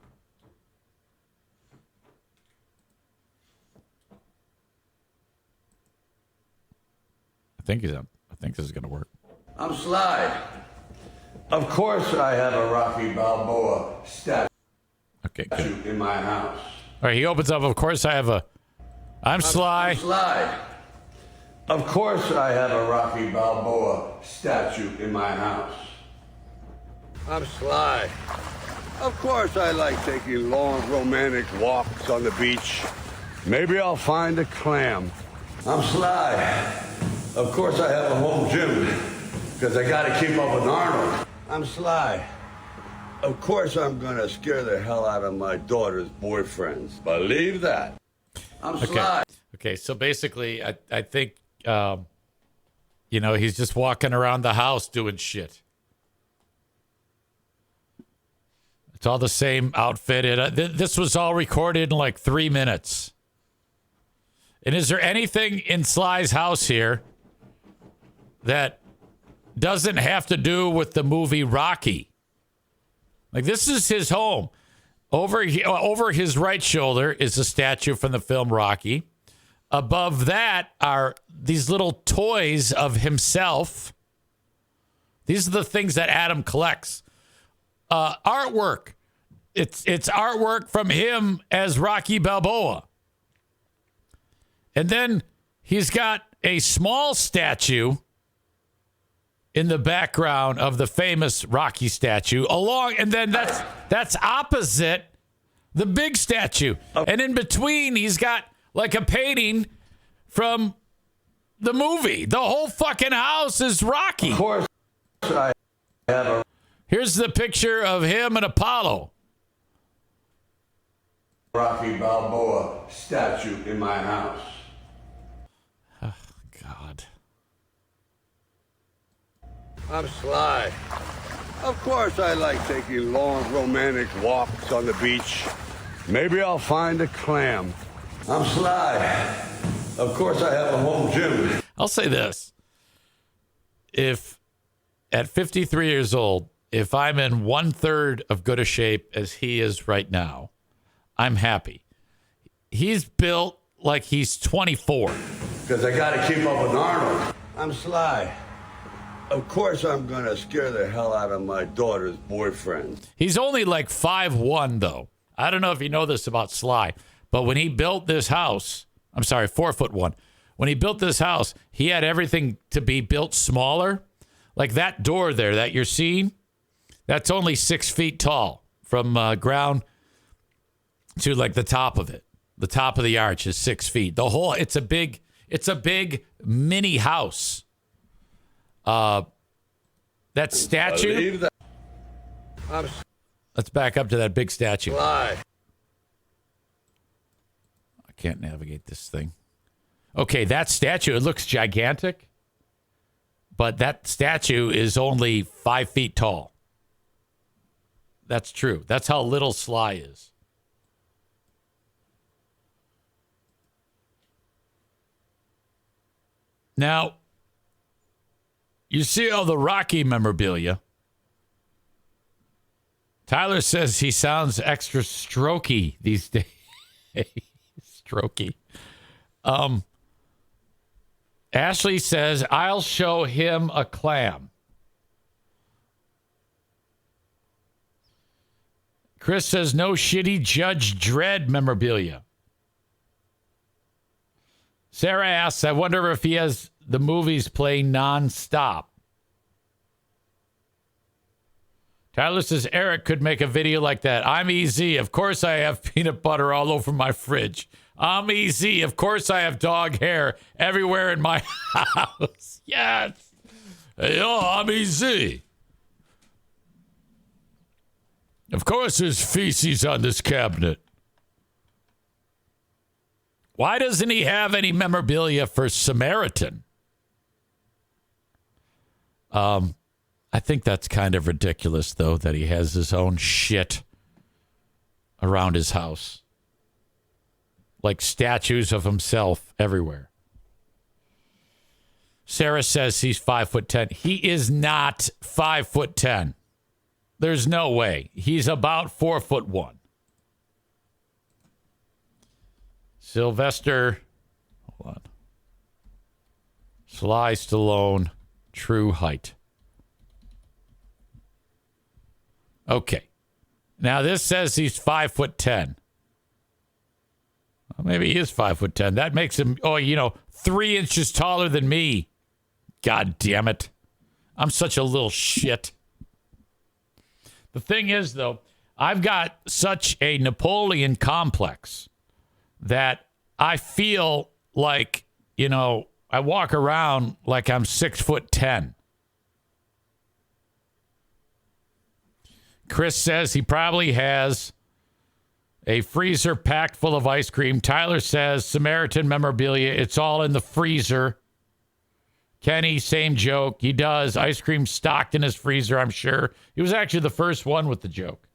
I think this is going to work. I'm Sly. Of course I have a Rocky Balboa statue in my house. All right, he opens up. Of course I have I'm Sly. I'm Sly. Of course I have a Rocky Balboa statue in my house. I'm Sly. Of course I like taking long romantic walks on the beach. Maybe I'll find a clam. I'm Sly. Of course I have a home gym because I got to keep up with Arnold. I'm Sly. Of course I'm going to scare the hell out of my daughter's boyfriends. Believe that. I'm Sly. Okay, so basically I think, he's just walking around the house doing shit. It's all the same outfit. This was all recorded in like 3 minutes. And is there anything in Sly's house here that doesn't have to do with the movie Rocky? Like, this is his home. Over his right shoulder is a statue from the film Rocky. Above that are these little toys of himself. These are the things that Adam collects. Artwork. It's artwork from him as Rocky Balboa. And then he's got a small statue in the background of the famous Rocky statue and then that's opposite the big statue. And in between, he's got like a painting from the movie. The whole fucking house is Rocky. Of course I have a... Here's the picture of him and Apollo. Rocky Balboa statue in my house. Oh, God. I'm Sly. Of course I like taking long romantic walks on the beach. Maybe I'll find a clam. I'm Sly. Of course I have a home gym. I'll say this. If at 53 years old, if I'm in 1/3 of good a shape as he is right now, I'm happy. He's built like he's 24. Because I got to keep up with Arnold. I'm Sly. Of course I'm going to scare the hell out of my daughter's boyfriend. He's only like 5'1", though. I don't know if you know this about Sly, but when he built this house, 4'1". When he built this house, he had everything to be built smaller. Like that door there that you're seeing, that's only 6 feet tall from ground to like the top of it. The top of the arch is 6 feet. It's a big mini house. That statue. Let's back up to that big statue. Sly. I can't navigate this thing. Okay, that statue, it looks gigantic, but that statue is only 5 feet tall. That's true. That's how little Sly is. Now, you see all the Rocky memorabilia. Tyler says he sounds extra strokey these days. Strokey. Ashley says, I'll show him a clam. Chris says, no shitty Judge Dredd memorabilia. Sarah asks, I wonder if he has the movies playing nonstop. Tyler says, Eric could make a video like that. I'm easy. Of course I have peanut butter all over my fridge. I'm easy. Of course I have dog hair everywhere in my house. Yes. I'm easy. Of course there's feces on this cabinet. Why doesn't he have any memorabilia for Samaritan? I think that's kind of ridiculous, though, that he has his own shit around his house. Like statues of himself everywhere. Sarah says he's 5'10". He is not 5'10". There's no way. He's about 4'1". Sylvester, hold on. Sly Stallone, true height. Okay. Now this says he's 5'10". Well, maybe he is 5'10". That makes him, 3 inches taller than me. God damn it. I'm such a little shit. The thing is, though, I've got such a Napoleon complex that I feel like, I walk around like I'm 6'10". Chris says he probably has a freezer packed full of ice cream. Tyler says Samaritan memorabilia. It's all in the freezer. Kenny, same joke. He does. Ice cream stocked in his freezer, I'm sure. He was actually the first one with the joke.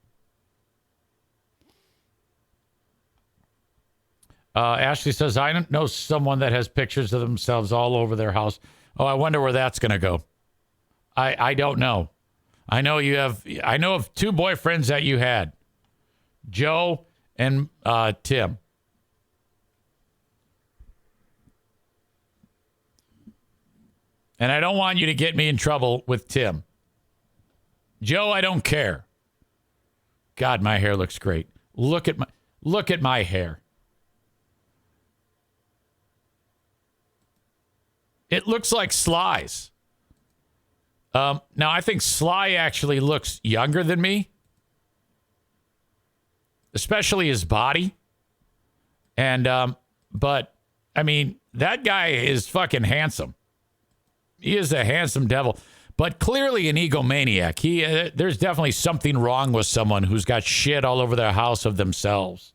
Ashley says, I don't know someone that has pictures of themselves all over their house. Oh, I wonder where that's going to go. I don't know. I know of 2 boyfriends that you had. Joe and Tim. And I don't want you to get me in trouble with Tim. Joe, I don't care. God, my hair looks great. Look at my hair. It looks like Sly's. Now, I think Sly actually looks younger than me. Especially his body. And, but, I mean, that guy is fucking handsome. He is a handsome devil. But clearly an egomaniac. There's definitely something wrong with someone who's got shit all over their house of themselves.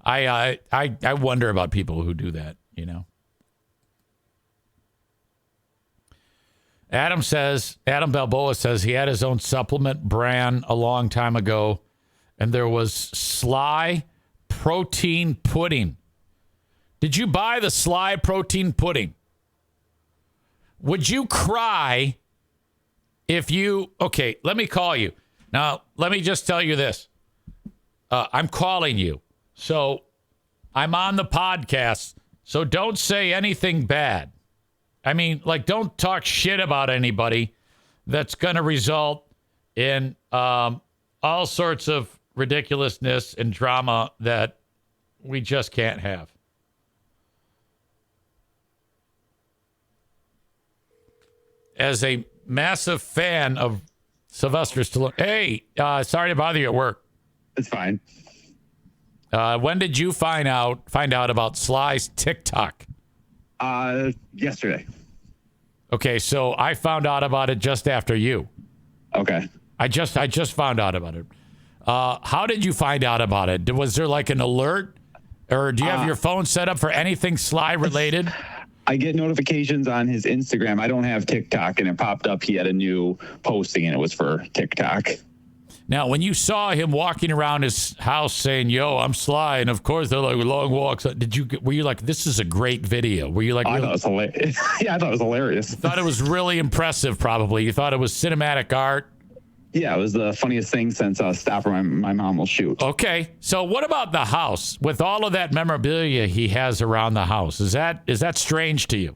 I wonder about people who do that, Adam Balboa says he had his own supplement brand a long time ago, and there was Sly protein pudding. Did you buy the Sly protein pudding? Would you cry if you... Okay, let me call you. Now, let me just tell you this. I'm calling you. So, I'm on the podcast, so don't say anything bad. I mean, don't talk shit about anybody that's going to result in all sorts of ridiculousness and drama that we just can't have. As a massive fan of Sylvester Stallone. Hey, sorry to bother you at work. It's fine. When did you find out about Sly's TikTok? Yesterday. Okay, so I found out about it just after you. Okay. I just found out about it. How did you find out about it? Was there like an alert? Or do you have your phone set up for anything Sly related? I get notifications on his Instagram. I don't have TikTok, and it popped up. He had a new posting, and it was for TikTok. Now, when you saw him walking around his house saying, "Yo, I'm Sly," and of course they're like long walks, were you like, "This is a great video"? Were you like, I thought it was hilarious. Yeah, I thought it was hilarious. Thought it was really impressive? Probably. You thought it was cinematic art. Yeah, it was the funniest thing since Stopper My Mom Will Shoot. Okay, so what about the house? With all of that memorabilia he has around the house, is that strange to you?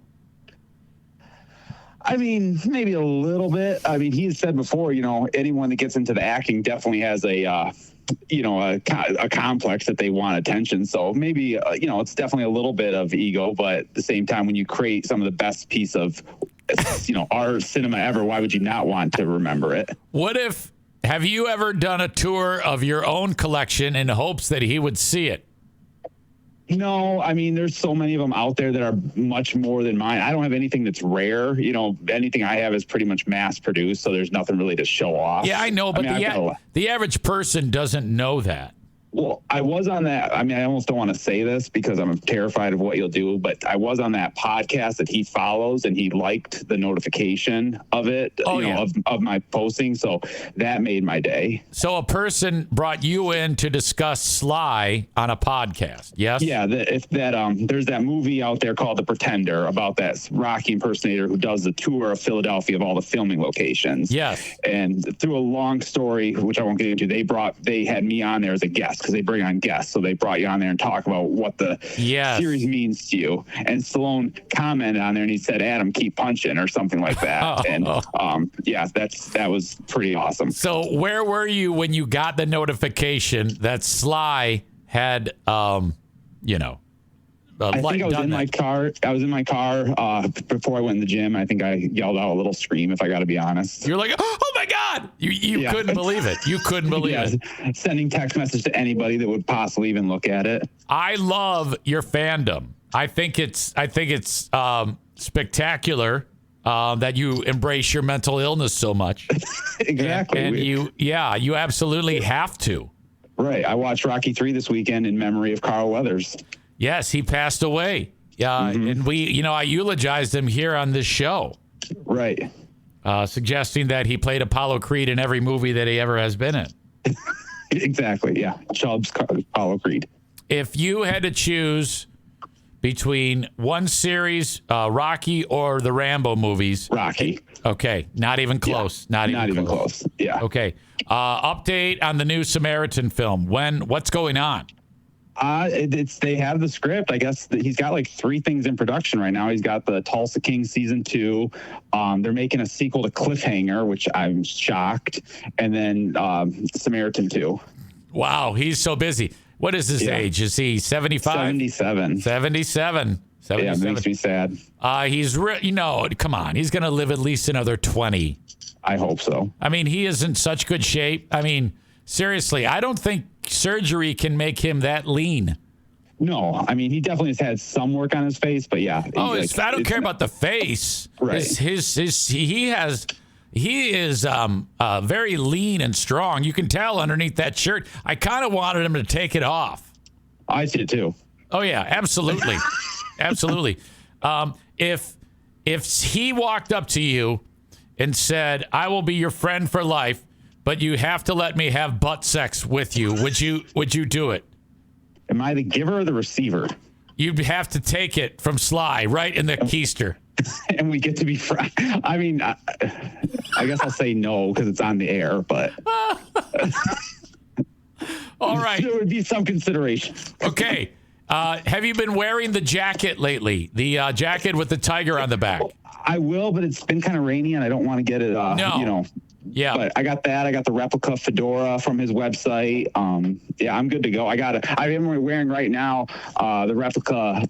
I mean, maybe a little bit. I mean, he has said before, anyone that gets into the acting definitely has a complex that they want attention. So maybe, it's definitely a little bit of ego, but at the same time, when you create some of the best piece of, our cinema ever, why would you not want to remember it? Have you ever done a tour of your own collection in hopes that he would see it? No, I mean, there's so many of them out there that are much more than mine. I don't have anything that's rare. Anything I have is pretty much mass produced, so there's nothing really to show off. Yeah, I know, but the average person doesn't know that. Well, I was on that. I mean, I almost don't want to say this because I'm terrified of what you'll do, but I was on that podcast that he follows, and he liked the notification of it, of my posting. So that made my day. So a person brought you in to discuss Sly on a podcast, yes? Yeah, there's that movie out there called The Pretender about that Rocky impersonator who does the tour of Philadelphia of all the filming locations. Yes. And through a long story, which I won't get into, they had me on there as a guest, because they bring on guests. So they brought you on there and talk about what the series means to you. And Stallone commented on there, and he said, "Adam, keep punching," or something like that. That was pretty awesome. So where were you when you got the notification that Sly had, I think I was in my car. I was in my car before I went in the gym. I think I yelled out a little scream, if I got to be honest. You're like, "Oh my God!" You couldn't believe it. You couldn't believe it. Sending text message to anybody that would possibly even look at it. I love your fandom. I think it's spectacular that you embrace your mental illness so much. Exactly. And you absolutely have to. Right. I watched Rocky 3 this weekend in memory of Carl Weathers. Yes, he passed away. And I eulogized him here on this show. Right. Suggesting that he played Apollo Creed in every movie that he ever has been in. Exactly, yeah. Chubb's Apollo Creed. If you had to choose between one series, Rocky, or the Rambo movies. Rocky. Okay, not even close. Yeah. Not even close. Yeah. Okay. Update on the new Samaritan film. What's going on? They have the script. I guess he's got like 3 things in production right now. He's got the Tulsa King season 2. They're making a sequel to Cliffhanger, which I'm shocked, and then Samaritan 2. Wow, he's so busy. What is his age? Is he 75? 77. 77. Yeah, it makes me sad. He's come on. He's going to live at least another 20. I hope so. I mean, he is in such good shape. I mean, seriously, I don't think surgery can make him that lean. No, I mean, he definitely has had some work on his face, but yeah. I don't care about the face. Right. He is very lean and strong. You can tell underneath that shirt. I kind of wanted him to take it off. I see it too. Oh yeah, absolutely, absolutely. If he walked up to you and said, "I will be your friend for life, but you have to let me have butt sex with you," would you do it? Am I the giver or the receiver? You'd have to take it from Sly right in the keister. And we get to be friends. I mean, I guess I'll say no because it's on the air, but all right, there would be some consideration. Okay. Have you been wearing the jacket lately? The jacket with the tiger on the back? I will, but it's been kind of rainy and I don't want to get it, Yeah. But I got that. I got the replica fedora from his website. Yeah, I'm good to go. I am wearing right now the replica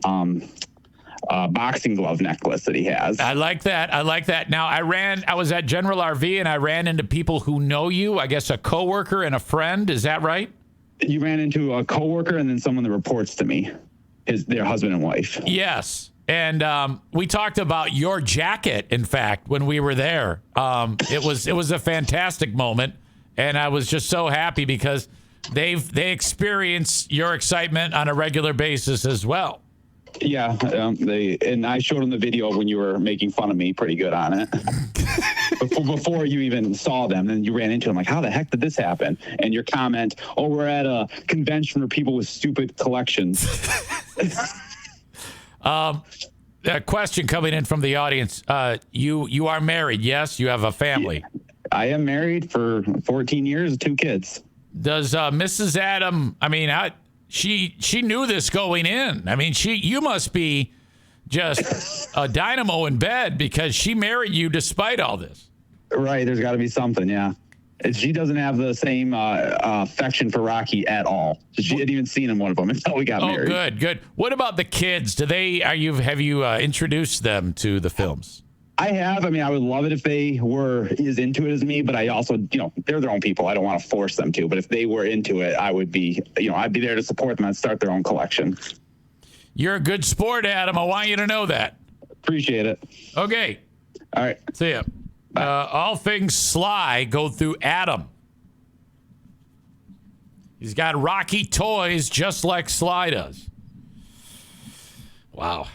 boxing glove necklace that he has. I like that. Now, I was at General RV and I ran into people who know you, I guess a coworker and a friend. Is that right? You ran into a coworker and then someone that reports to me, their husband and wife. Yes. And we talked about your jacket, in fact, when we were there. It was a fantastic moment. And I was just so happy because they experience your excitement on a regular basis as well. Yeah, and I showed them the video when you were making fun of me pretty good on it. before you even saw them, and you ran into them like, how the heck did this happen? And your comment, oh, we're at a convention for people with stupid collections. A question coming in from the audience. You are married, yes? You have a family. Yeah, I am married for 14 years, 2 kids. Does Mrs. Adam, I mean, she knew this going in. I mean, you must be just a dynamo in bed because she married you despite all this. Right. There's got to be something. Yeah. She doesn't have the same affection for Rocky at all. She hadn't even seen him one of them until we got married. Oh, good. What about the kids? Have you introduced them to the films? I have. I mean, I would love it if they were as into it as me, but I also, they're their own people. I don't want to force them to, but if they were into it, I would be, I'd be there to support them and start their own collection. You're a good sport, Adam. I want you to know that. Appreciate it. Okay. All right. See ya. All things Sly go through Adam. He's got Rocky toys just like Sly does. Wow.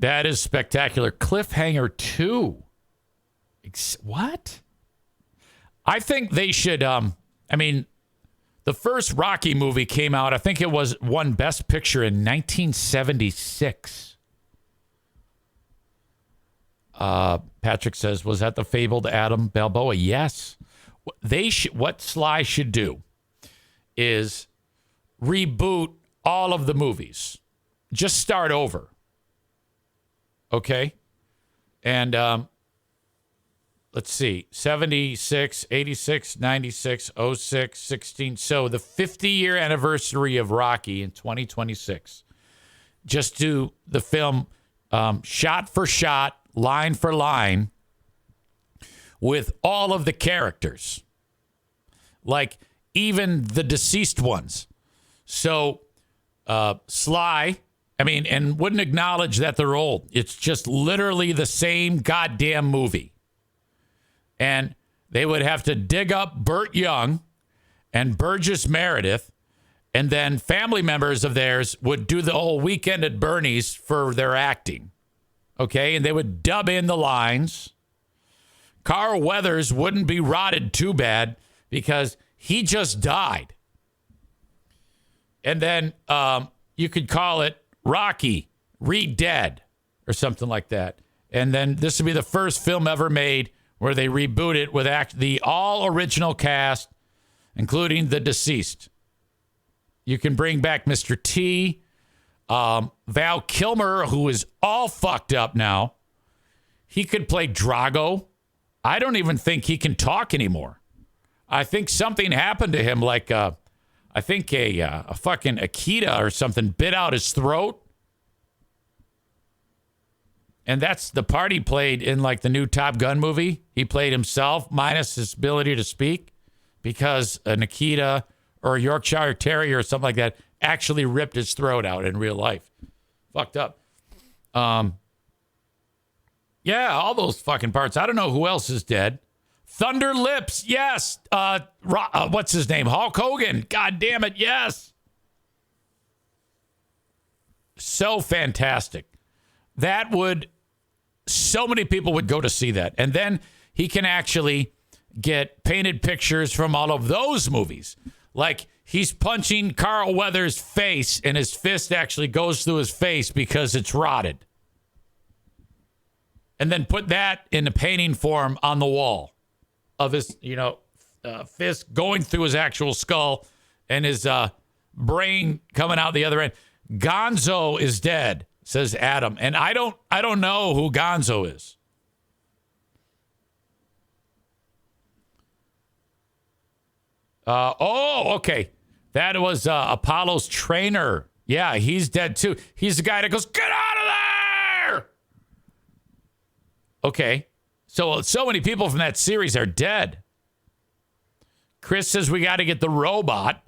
That is spectacular. Cliffhanger 2. What? I think they should, the first Rocky movie came out, I think it won Best Picture in 1976. Patrick says, was that the fabled Adam Balboa? Yes. What Sly should do is reboot all of the movies. Just start over. Okay? And let's see. 76, 86, 96, 06, 16. So the 50-year anniversary of Rocky in 2026. Just do the film shot for shot, line for line, with all of the characters, like even the deceased ones. So Sly, and wouldn't acknowledge that they're old. It's just literally the same goddamn movie. And they would have to dig up Burt Young and Burgess Meredith, and then family members of theirs would do the whole Weekend at Bernie's for their acting. Okay, and they would dub in the lines. Carl Weathers wouldn't be rotted too bad because he just died. And then you could call it Rocky Re-Dead or something like that. And then this would be the first film ever made where they reboot it with the all original cast, including the deceased. You can bring back Mr. T, Val Kilmer, who is all fucked up now. He could play Drago. I don't even think he can talk anymore. I think something happened to him, like I think a fucking Akita or something bit out his throat. And that's the part he played in like the new Top Gun movie. He played himself minus his ability to speak because an Akita or a Yorkshire Terrier or something like that actually ripped his throat out in real life. Fucked up. Yeah, all those fucking parts. I don't know who else is dead. Thunder Lips, yes. What's his name? Hulk Hogan. God damn it, yes. So fantastic. So many people would go to see that. And then he can actually get painted pictures from all of those movies. Like he's punching Carl Weathers' face and his fist actually goes through his face because it's rotted. And then put that in a painting form on the wall of his, fist going through his actual skull and his brain coming out the other end. Gonzo is dead, says Adam. And I don't know who Gonzo is. Okay. That was Apollo's trainer. Yeah, he's dead too. He's the guy that goes, get out of there! Okay. So many people from that series are dead. Chris says we got to get the robot.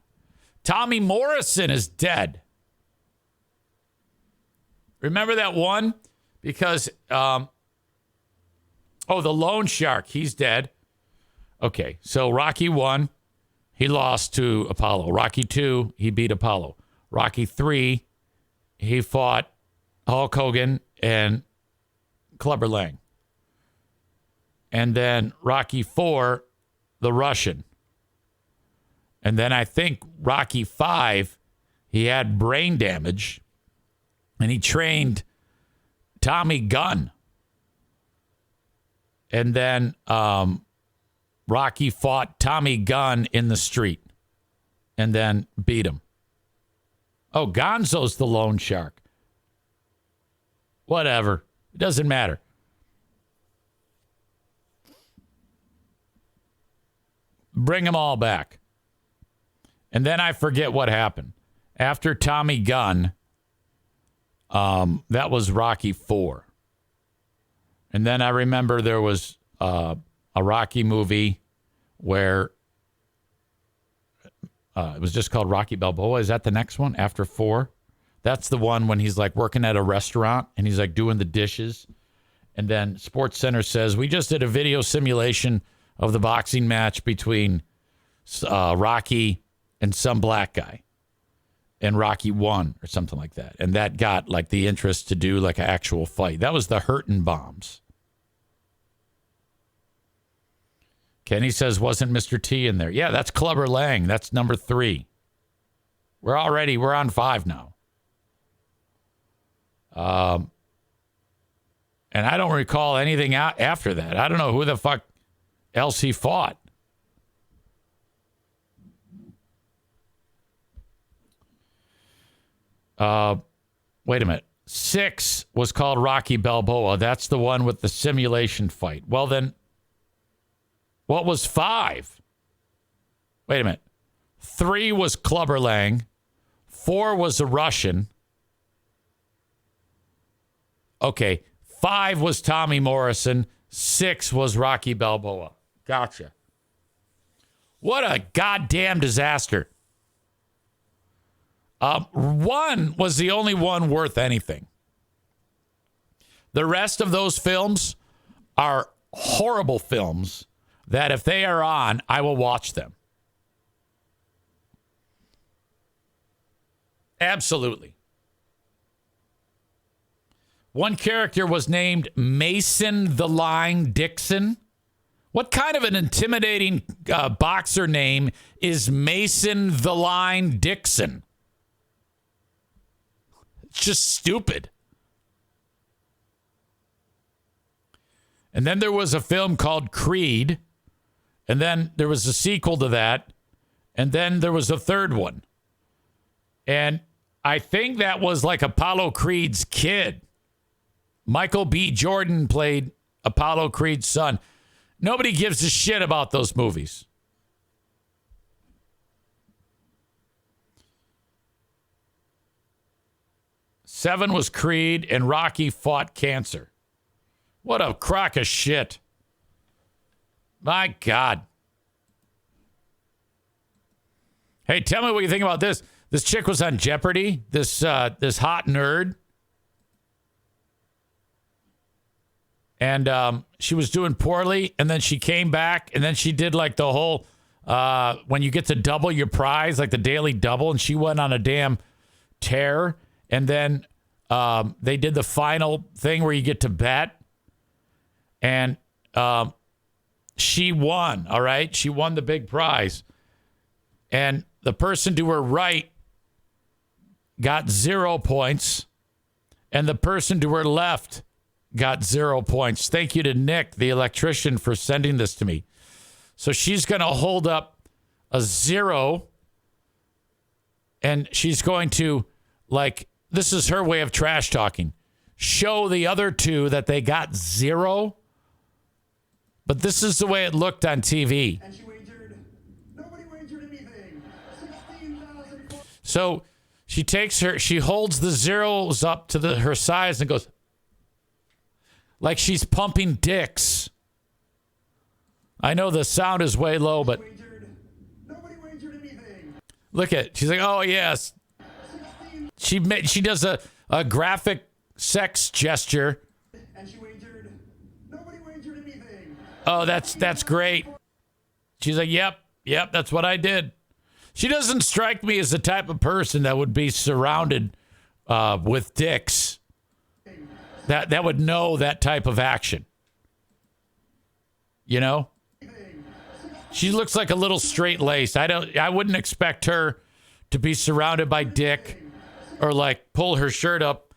Tommy Morrison is dead. Remember that one? Because, the loan shark, he's dead. Okay, so Rocky 1, he lost to Apollo. Rocky 2, he beat Apollo. Rocky 3, he fought Hulk Hogan and Clubber Lang. And then Rocky 4, the Russian. And then I think Rocky 5, he had brain damage and he trained Tommy Gunn. And then Rocky fought Tommy Gunn in the street and then beat him. Oh, Gonzo's the loan shark. Whatever. It doesn't matter. Bring them all back. And then I forget what happened. After Tommy Gunn, that was Rocky 4. And then I remember there was a Rocky movie where it was just called Rocky Balboa. Is that the next one after 4? That's the one when he's like working at a restaurant and he's like doing the dishes. And then Sports Center says, we just did a video simulation of the boxing match between Rocky and some black guy. And Rocky won or something like that. And that got like the interest to do like an actual fight. That was the Hurtin' Bombs. Kenny says, wasn't Mr. T in there? Yeah, that's Clubber Lang. That's number 3. We're on 5 now. And I don't recall anything out after that. I don't know who the fuck else he fought. Wait a minute. 6 was called Rocky Balboa. That's the one with the simulation fight. Well, then, what was 5? Wait a minute. 3 was Clubber Lang. 4 was a Russian. Okay. 5 was Tommy Morrison. 6 was Rocky Balboa. Gotcha. What a goddamn disaster. 1 was the only one worth anything. The rest of those films are horrible films that if they are on, I will watch them. Absolutely. One character was named Mason the Line Dixon. What kind of an intimidating boxer name is Mason the Line Dixon? It's just stupid. And then there was a film called Creed. And then there was a sequel to that. And then there was a third one. And I think that was like Apollo Creed's kid. Michael B. Jordan played Apollo Creed's son. Nobody gives a shit about those movies. Seven was Creed, and Rocky fought cancer. What a crock of shit. My God. Hey, tell me what you think about this. This chick was on Jeopardy, this hot nerd. And she was doing poorly, and then she came back, and then she did like the whole, when you get to double your prize, like the daily double, and she went on a damn tear. And then they did the final thing where you get to bet. And she won, all right? She won the big prize. And the person to her right got 0 points. And the person to her left got 0 points. Thank you to Nick, the electrician, for sending this to me. So she's going to hold up a 0. And she's going to, like, this is her way of trash talking. Show the other two that they got 0. But this is the way it looked on TV. And she wagered. Nobody wagered anything. 16,000. So she takes she holds the zeros up to her size and goes, like she's pumping dicks. I know the sound is way low, but Nobody wagered anything. look at, she's like, oh yes. She does a graphic sex gesture. And she wagered. Nobody wagered anything. Oh, that's great. She's like, yep, that's what I did. She doesn't strike me as the type of person that would be surrounded with dicks that would know that type of action. You know? She looks like a little straight-laced. I wouldn't expect her to be surrounded by dick or like pull her shirt up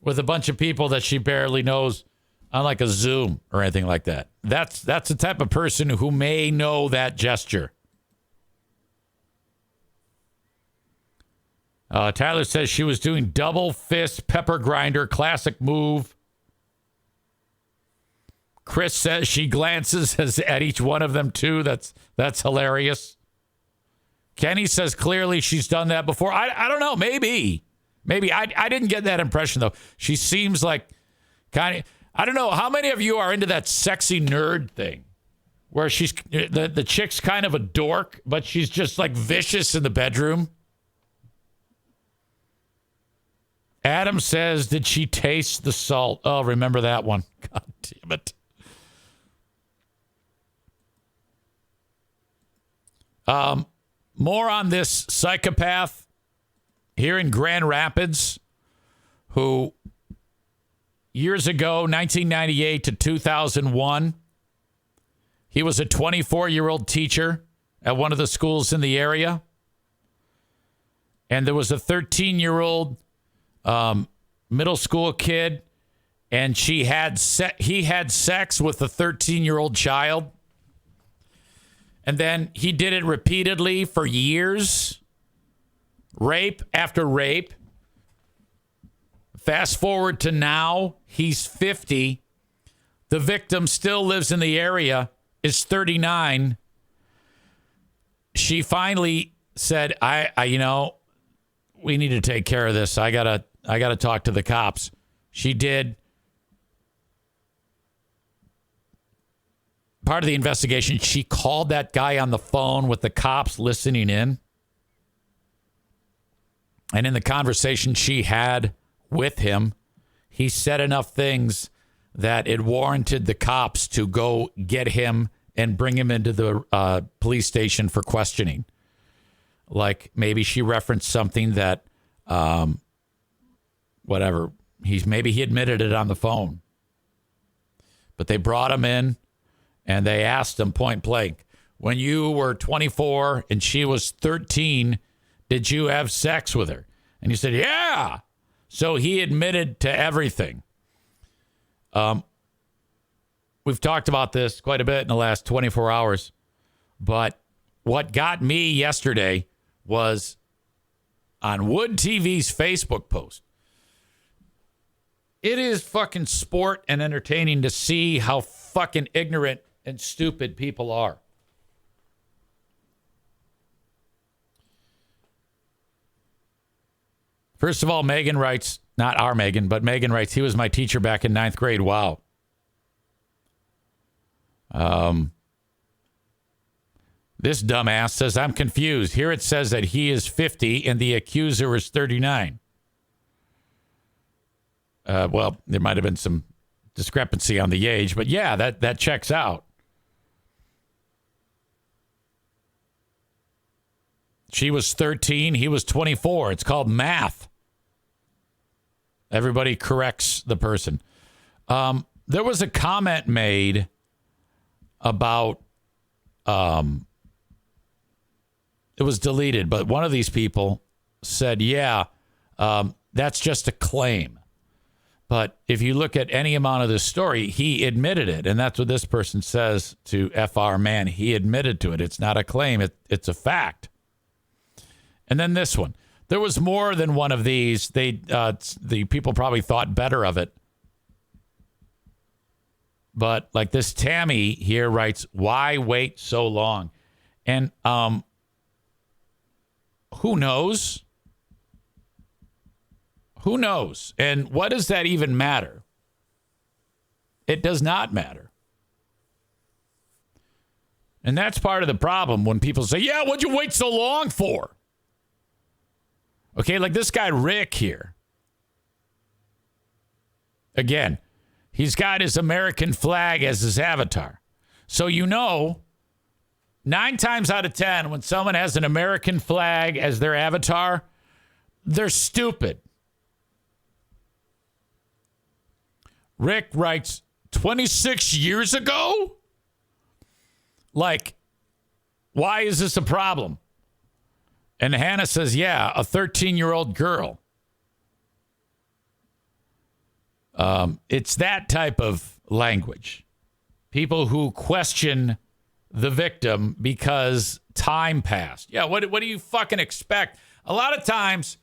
with a bunch of people that she barely knows on like a Zoom or anything like that. That's the type of person who may know that gesture. Tyler says she was doing double fist pepper grinder, classic move. Chris says she glances at each one of them too. That's hilarious. Kenny says clearly she's done that before. I don't know. Maybe I didn't get that impression though. She seems like kind of. I don't know. How many of you are into that sexy nerd thing, where she's the chick's kind of a dork, but she's just like vicious in the bedroom? Adam says, did she taste the salt? Oh, remember that one. God damn it. More on this psychopath here in Grand Rapids who years ago, 1998 to 2001, he was a 24-year-old teacher at one of the schools in the area. And there was a 13-year-old middle school kid, and he had sex with a 13-year-old child. And then he did it repeatedly for years. Rape after rape. Fast forward to now, he's 50. The victim still lives in the area, is 39. She finally said, we need to take care of this. I gotta talk to the cops. She did. Part of the investigation, she called that guy on the phone with the cops listening in. And in the conversation she had with him, he said enough things that it warranted the cops to go get him and bring him into the police station for questioning. Like maybe she referenced something that, whatever, maybe he admitted it on the phone. But they brought him in. And they asked him point blank, when you were 24 and she was 13, did you have sex with her? And he said, yeah. So he admitted to everything. We've talked about this quite a bit in the last 24 hours. But what got me yesterday was on Wood TV's Facebook post. It is fucking sport and entertaining to see how fucking ignorant and stupid people are. First of all, Megan writes, not our Megan, but Megan writes, he was my teacher back in 9th grade. Wow. This dumbass says, I'm confused. Here it says that he is 50 and the accuser is 39. Well, there might have been some discrepancy on the age, but yeah, that checks out. She was 13. He was 24. It's called math. Everybody corrects the person. There was a comment made about, it was deleted, but one of these people said, yeah, that's just a claim. But if you look at any amount of this story, he admitted it. And that's what this person says to FR Man. He admitted to it. It's not a claim. It's a fact. And then this one. There was more than one of these. The people probably thought better of it. But like this Tammy here writes, why wait so long? And who knows? Who knows? And what does that even matter? It does not matter. And that's part of the problem when people say, yeah, what'd you wait so long for? Okay, like this guy Rick here. Again, he's got his American flag as his avatar. So you know 9 times out of 10, when someone has an American flag as their avatar, they're stupid. Rick writes, 26 years ago? Like, why is this a problem? And Hannah says, yeah, a 13-year-old girl. It's that type of language. People who question the victim because time passed. Yeah, what do you fucking expect? A lot of times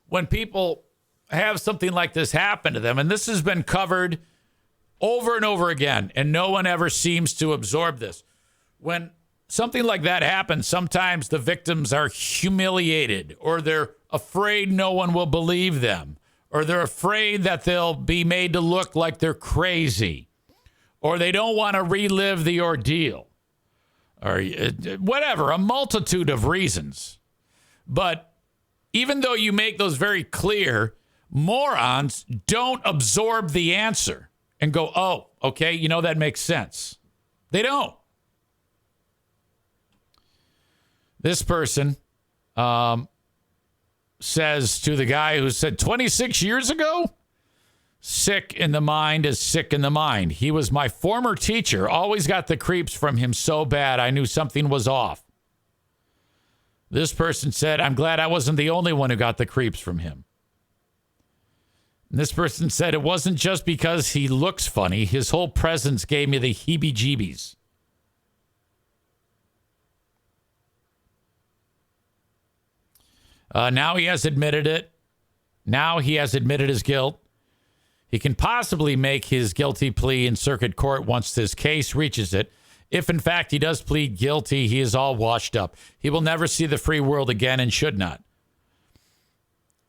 when people have something like this happen to them, and this has been covered over and over again, and no one ever seems to absorb this. When something like that happens, sometimes the victims are humiliated, or they're afraid no one will believe them, or they're afraid that they'll be made to look like they're crazy, or they don't want to relive the ordeal, or whatever, a multitude of reasons. But even though you make those very clear, morons don't absorb the answer and go, oh, okay, that makes sense. They don't. This person says to the guy who said 26 years ago, sick in the mind is sick in the mind. He was my former teacher. Always got the creeps from him so bad I knew something was off. This person said, I'm glad I wasn't the only one who got the creeps from him. And this person said, it wasn't just because he looks funny. His whole presence gave me the heebie-jeebies. Now he has admitted it. Now he has admitted his guilt. He can possibly make his guilty plea in circuit court once this case reaches it. If, in fact, he does plead guilty, he is all washed up. He will never see the free world again and should not.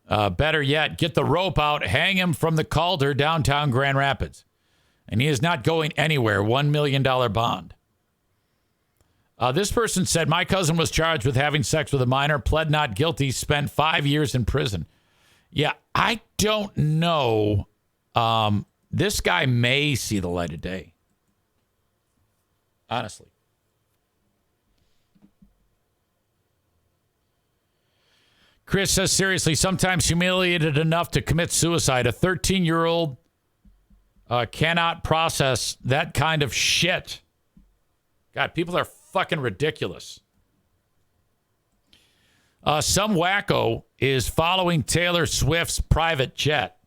Better yet, get the rope out, hang him from the Calder downtown Grand Rapids. And he is not going anywhere. $1 million bond. This person said, my cousin was charged with having sex with a minor, pled not guilty, spent 5 years in prison. Yeah, I don't know. This guy may see the light of day. Honestly. Chris says, seriously, sometimes humiliated enough to commit suicide. A 13-year-old cannot process that kind of shit. God, people are fucking ridiculous. Some wacko is following Taylor Swift's private jet.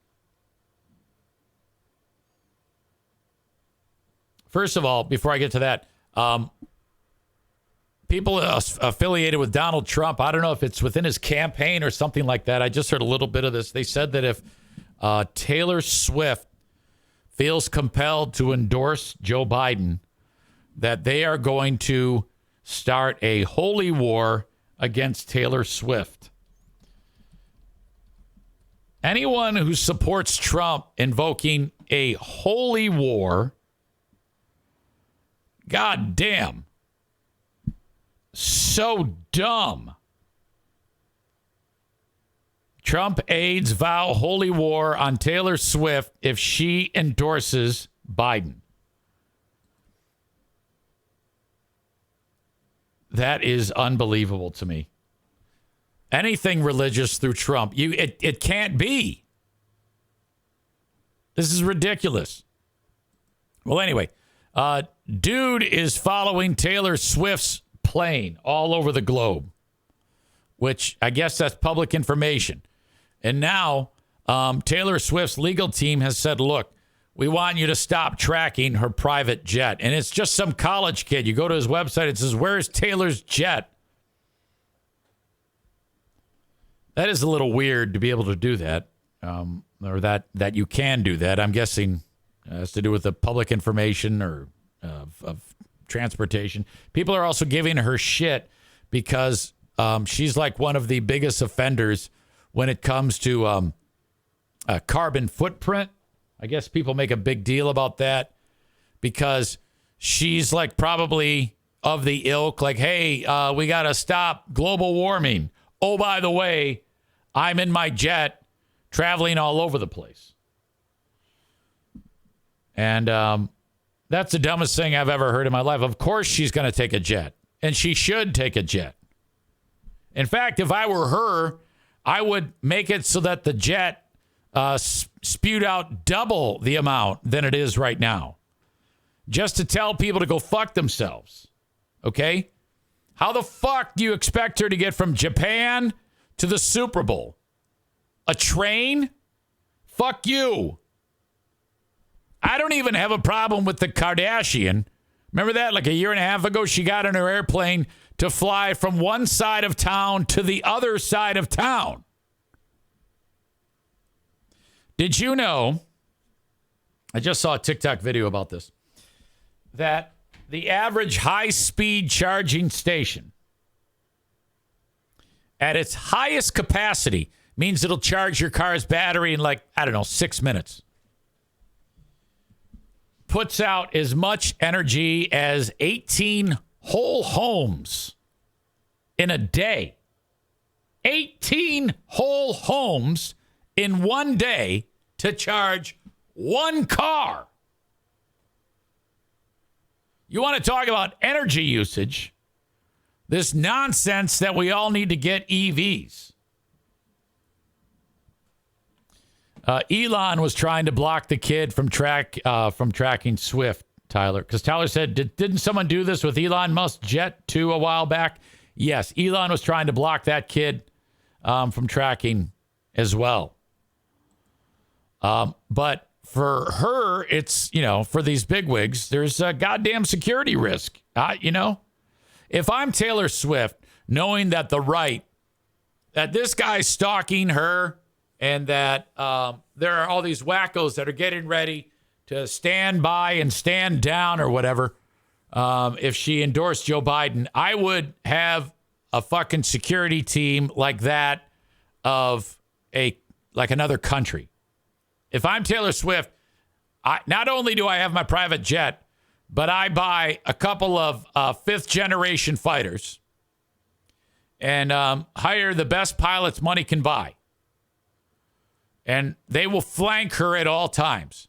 First of all, before I get to that, people affiliated with Donald Trump, I don't know if it's within his campaign or something like that. I just heard a little bit of this. They said that if Taylor Swift feels compelled to endorse Joe Biden, that they are going to start a holy war against Taylor Swift. Anyone who supports Trump invoking a holy war, God damn, so dumb. Trump aides vow holy war on Taylor Swift if she endorses Biden. That is unbelievable to me. Anything religious through Trump, it can't be. This is ridiculous. Well, anyway, dude is following Taylor Swift's plane all over the globe, which I guess that's public information. And now Taylor Swift's legal team has said, look, we want you to stop tracking her private jet. And it's just some college kid. You go to his website, it says, where's Taylor's jet? That is a little weird to be able to do that, or that you can do that. I'm guessing it has to do with the public information or of transportation. People are also giving her shit because she's like one of the biggest offenders when it comes to carbon footprint. I guess people make a big deal about that because she's like probably of the ilk, like, hey, we got to stop global warming. Oh, by the way, I'm in my jet traveling all over the place. And that's the dumbest thing I've ever heard in my life. Of course she's going to take a jet. and she should take a jet. In fact, if I were her, I would make it so that the jet spewed out double the amount than it is right now, just to tell people to go fuck themselves. Okay? How the fuck do you expect her to get from Japan to the Super Bowl? A train? Fuck you. I don't even have a problem with the Kardashian. Remember that? Like a year and a half ago, she got on her airplane to fly from one side of town to the other side of town. Did you know, I just saw a TikTok video about this, that the average high-speed charging station at its highest capacity means it'll charge your car's battery in 6 minutes. Puts out as much energy as 18 whole homes in a day. 18 whole homes in one day to charge one car. You want to talk about energy usage? This nonsense that we all need to get EVs. Elon was trying to block the kid from tracking Swift, Tyler, because Tyler said, didn't someone do this with Elon Musk's Jet 2 a while back? Yes, Elon was trying to block that kid from tracking as well. But for her, it's, for these bigwigs, there's a goddamn security risk. If I'm Taylor Swift, knowing that that this guy's stalking her and that there are all these wackos that are getting ready to stand by and stand down or whatever, if she endorsed Joe Biden, I would have a fucking security team like that of another country. If I'm Taylor Swift, not only do I have my private jet, but I buy a couple of fifth-generation fighters and hire the best pilots money can buy. And they will flank her at all times.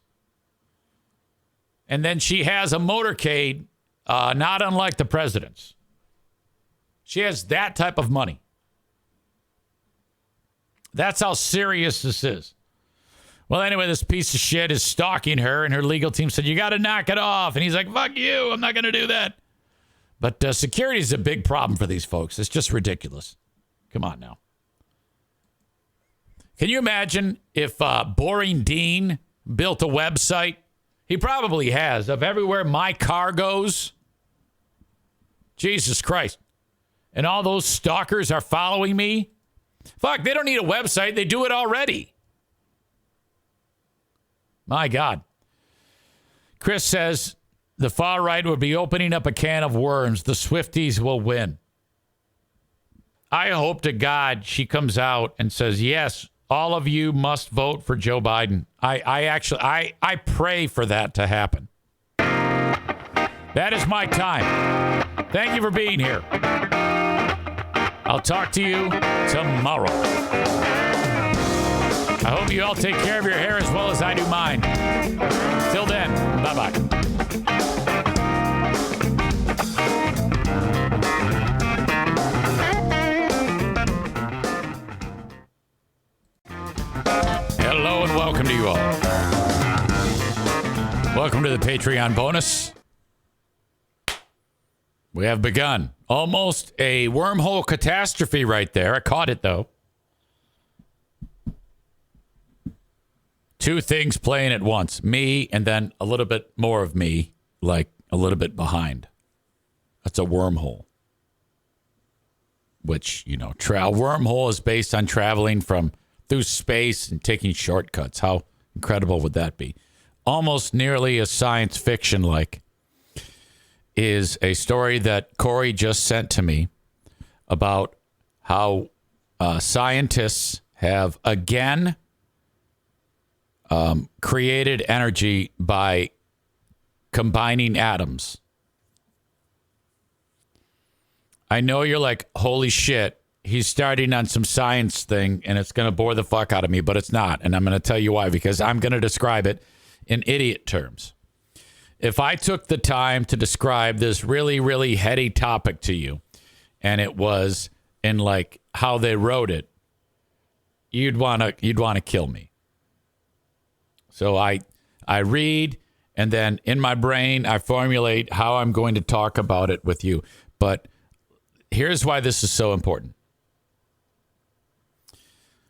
And then she has a motorcade, not unlike the president's. She has that type of money. That's how serious this is. Well, anyway, this piece of shit is stalking her, and her legal team said, you got to knock it off. And he's like, fuck you, I'm not going to do that. But security is a big problem for these folks. It's just ridiculous. Come on now. Can you imagine if Boring Dean built a website? He probably has, of everywhere my car goes. Jesus Christ. And all those stalkers are following me? Fuck, they don't need a website. They do it already. My God. Chris says the far right would be opening up a can of worms. The Swifties will win. I hope to God she comes out and says, yes, all of you must vote for Joe Biden. I pray for that to happen. That is my time. Thank you for being here. I'll talk to you tomorrow. I hope you all take care of your hair as well as I do mine. Till then, bye-bye. Hello and welcome to you all. Welcome to the Patreon bonus. We have begun. Almost a wormhole catastrophe right there. I caught it, though. Two things playing at once. Me and then a little bit more of me, like a little bit behind. That's a wormhole. Which, wormhole is based on traveling through space and taking shortcuts. How incredible would that be? Almost nearly as science fiction like is a story that Corey just sent to me about how scientists have again created energy by combining atoms. I know you're like, holy shit, he's starting on some science thing and it's going to bore the fuck out of me, but it's not. And I'm going to tell you why, because I'm going to describe it in idiot terms. if I took the time to describe this really, really heady topic to you, and it was in like how they wrote it, you'd want to kill me. So I read, and then in my brain I formulate how I'm going to talk about it with you. But here's why this is so important.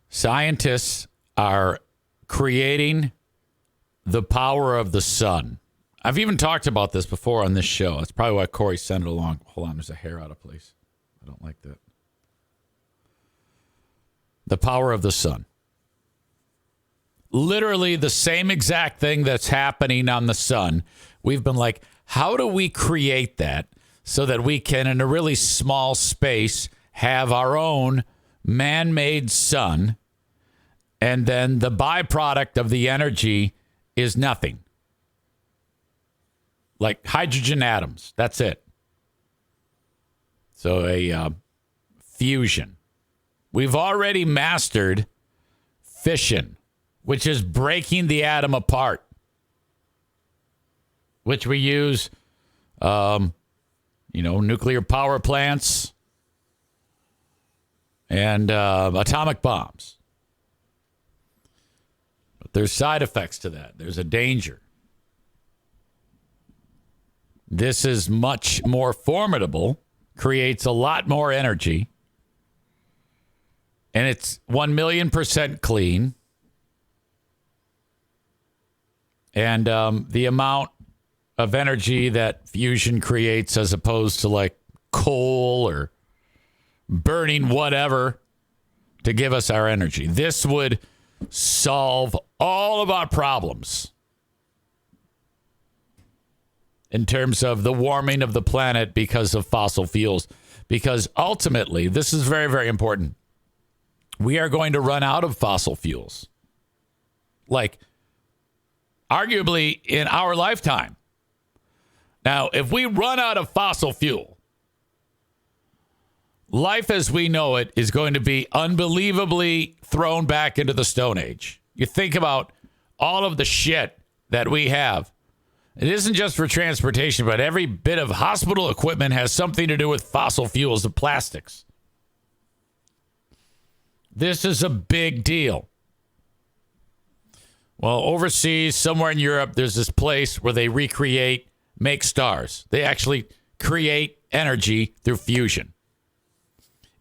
Scientists are creating the power of the sun. I've even talked about this before on this show. That's probably why Corey sent it along. Hold on, there's a hair out of place. I don't like that. The power of the sun. Literally the same exact thing that's happening on the sun. We've been like, how do we create that so that we can, in a really small space, have our own man-made sun, and then the byproduct of the energy is nothing. Like hydrogen atoms. That's it. So a fusion. We've already mastered fission, which is breaking the atom apart, which we use, nuclear power plants and atomic bombs. But there's side effects to that. There's a danger. This is much more formidable, creates a lot more energy, and it's 1,000,000% clean. And the amount of energy that fusion creates, as opposed to like coal or burning whatever to give us our energy. This would solve all of our problems in terms of the warming of the planet because of fossil fuels. Because ultimately, this is very, very important. We are going to run out of fossil fuels. Like, arguably in our lifetime. Now, if we run out of fossil fuel, life as we know it is going to be unbelievably thrown back into the Stone Age. You think about all of the shit that we have. It isn't just for transportation, but every bit of hospital equipment has something to do with fossil fuels and plastics. This is a big deal. Well, overseas, somewhere in Europe, there's this place where they make stars. They actually create energy through fusion.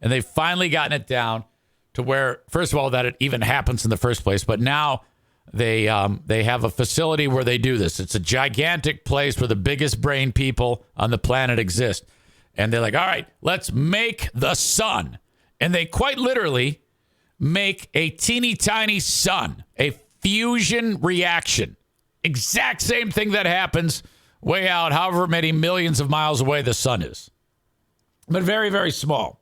And they've finally gotten it down to where, first of all, that it even happens in the first place. But now they have a facility where they do this. It's a gigantic place where the biggest brain people on the planet exist. And they're like, all right, let's make the sun. And they quite literally make a teeny tiny sun, a fusion reaction. Exact same thing that happens way out, however many millions of miles away the sun is. But very, very small.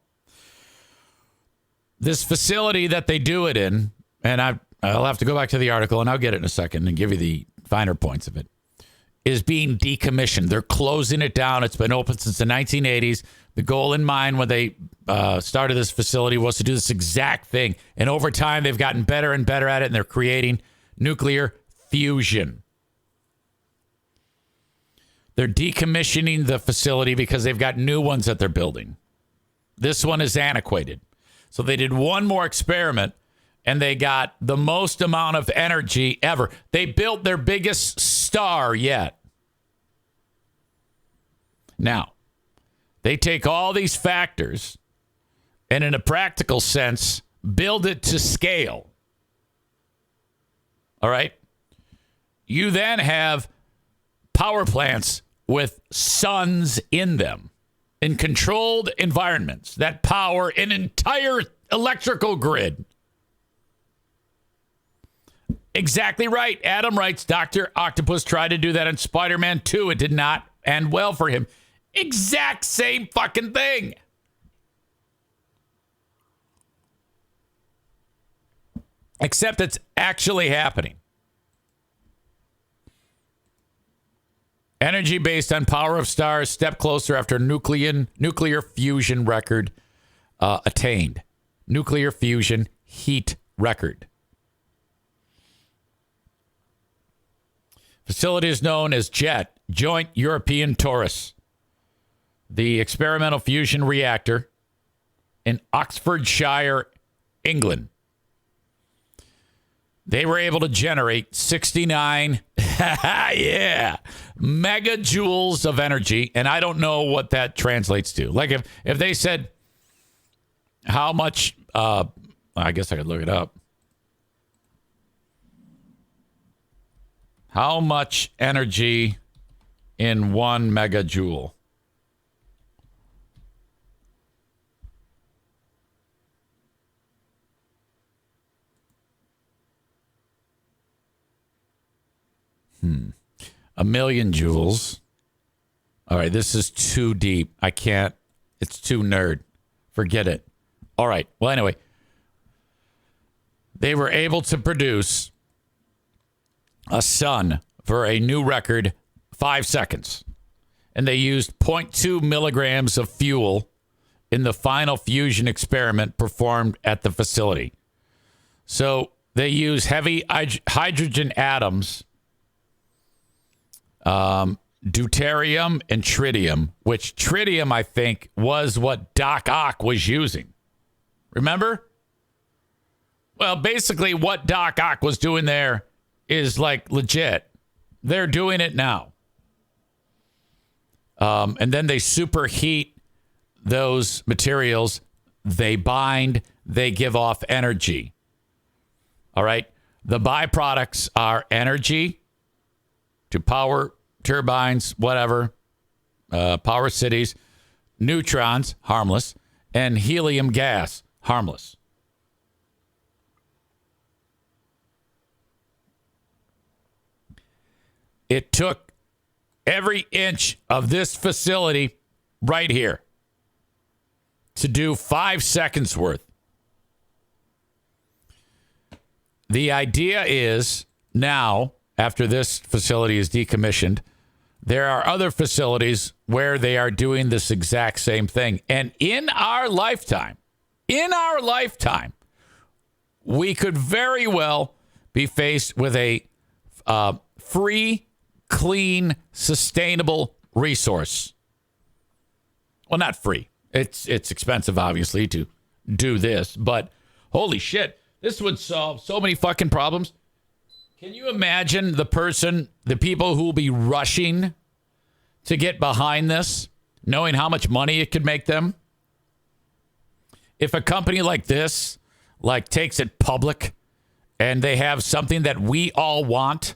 This facility that they do it in, and I'll have to go back to the article, and I'll get it in a second and give you the finer points of it, is being decommissioned. They're closing it down. It's been open since the 1980s. The goal in mind when they started this facility was to do this exact thing. And over time, they've gotten better and better at it, and they're creating nuclear fusion. They're decommissioning the facility because they've got new ones that they're building. This one is antiquated. So they did one more experiment, and they got the most amount of energy ever. They built their biggest star yet. Now, they take all these factors and, in a practical sense, build it to scale. All right? You then have power plants with suns in them in controlled environments that power an entire electrical grid. Exactly right. Adam writes, Dr. Octopus tried to do that in Spider-Man 2. It did not end well for him. Exact same fucking thing. Except it's actually happening. Energy based on power of stars, step closer after nuclear fusion record attained. Nuclear fusion heat record. Facility is known as JET, Joint European Torus, the experimental fusion reactor in Oxfordshire, England. They were able to generate 69 megajoules of energy. And I don't know what that translates to. Like if they said how much, I guess I could look it up. How much energy in 1 megajoule? A million joules. All right, this is too deep. I can't. It's too nerd. Forget it. All right. Well, anyway, they were able to produce a sun for a new record 5 seconds. And they used 0.2 milligrams of fuel in the final fusion experiment performed at the facility. So they use heavy hydrogen atoms, deuterium and tritium, which tritium, I think, was what Doc Ock was using. Remember? Well, basically what Doc Ock was doing there is like legit. They're doing it now. And then they superheat those materials. They bind. They give off energy. All right. The byproducts are energy to power turbines, whatever, power cities, neutrons, harmless, and helium gas, harmless. It took every inch of this facility right here to do 5 seconds worth. The idea is now, after this facility is decommissioned, there are other facilities where they are doing this exact same thing. And in our lifetime, we could very well be faced with a free, clean, sustainable resource. Well, not free. It's expensive, obviously, to do this. But holy shit, this would solve so many fucking problems. Can you imagine the people who will be rushing to get behind this, knowing how much money it could make them? If a company like this, takes it public and they have something that we all want.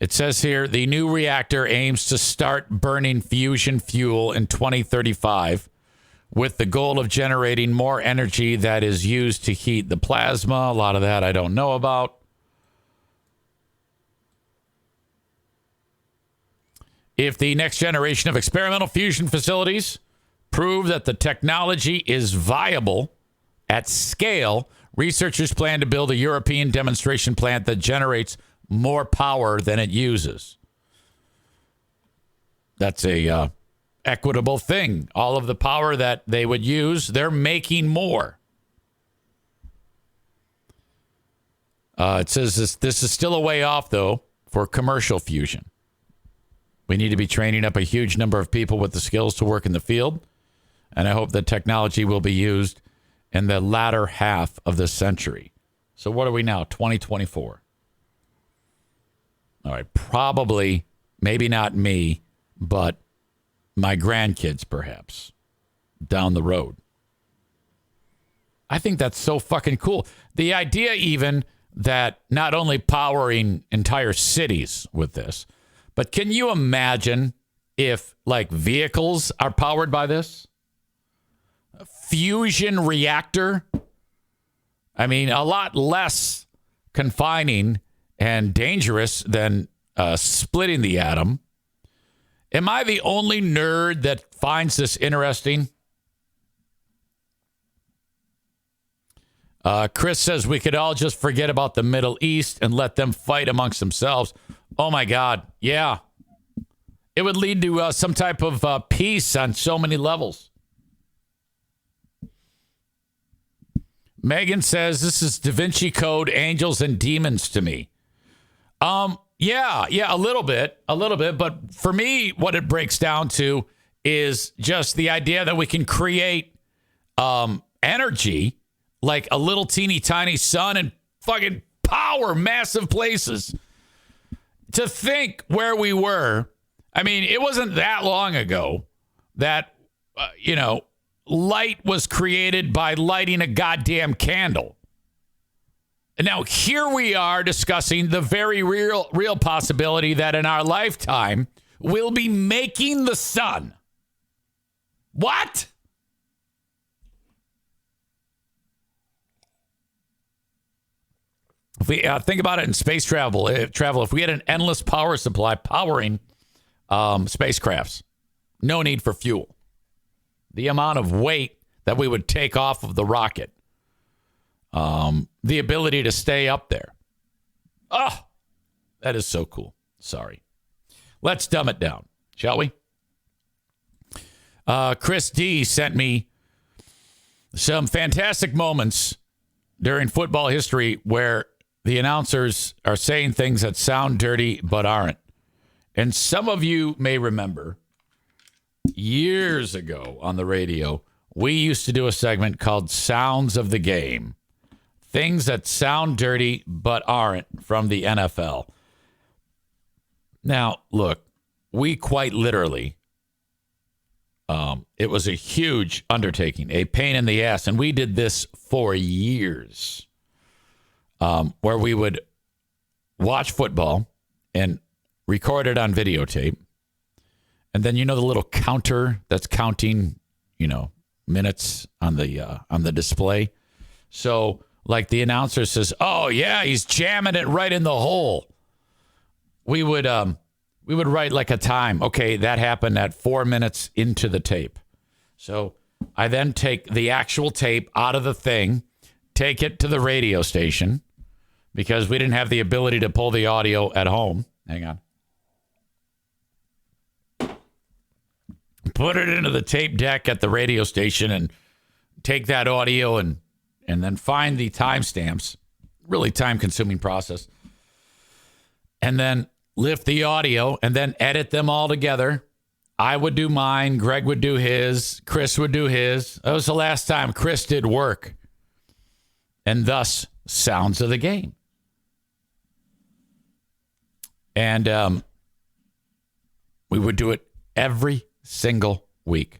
It says here, the new reactor aims to start burning fusion fuel in 2035 with the goal of generating more energy that is used to heat the plasma. A lot of that I don't know about. If the next generation of experimental fusion facilities prove that the technology is viable at scale, researchers plan to build a European demonstration plant that generates more power than it uses. That's a equitable thing. All of the power that they would use, they're making more. It says this is still a way off, though, for commercial fusion. We need to be training up a huge number of people with the skills to work in the field. And I hope that technology will be used in the latter half of this century. So what are we now? 2024. All right. Probably, maybe not me, but my grandkids, perhaps, down the road. I think that's so fucking cool. The idea even that not only powering entire cities with this, but can you imagine if vehicles are powered by this? A fusion reactor? I mean, a lot less confining and dangerous than splitting the atom. Am I the only nerd that finds this interesting? Chris says we could all just forget about the Middle East and let them fight amongst themselves. Oh, my God. Yeah. It would lead to some type of peace on so many levels. Megan says this is Da Vinci Code, angels and demons to me. Yeah, a little bit. But for me, what it breaks down to is just the idea that we can create energy like a little teeny tiny sun and fucking power massive places. To think where we were, I mean, it wasn't that long ago that, light was created by lighting a goddamn candle. And now here we are discussing the very real possibility that in our lifetime, we'll be making the sun. What? If we think about it in space travel, if we had an endless power supply powering spacecrafts, no need for fuel. The amount of weight that we would take off of the rocket, the ability to stay up there. Oh, that is so cool. Sorry. Let's dumb it down, shall we? Chris D sent me some fantastic moments during football history where the announcers are saying things that sound dirty but aren't. And some of you may remember years ago on the radio, we used to do a segment called Sounds of the Game. Things that sound dirty but aren't from the NFL. Now, look, we quite literally, it was a huge undertaking, a pain in the ass. And we did this for years, where we would watch football and record it on videotape. And then, the little counter that's counting, minutes on the display. So like the announcer says, oh yeah, he's jamming it right in the hole. We would write like a time. Okay, that happened at 4 minutes into the tape. So I then take the actual tape out of the thing, take it to the radio station because we didn't have the ability to pull the audio at home. Hang on. Put it into the tape deck at the radio station and take that audio and then find the timestamps. Really time-consuming process. And then lift the audio and then edit them all together. I would do mine. Greg would do his. Chris would do his. That was the last time Chris did work. And thus, Sounds of the Game. And we would do it every single week.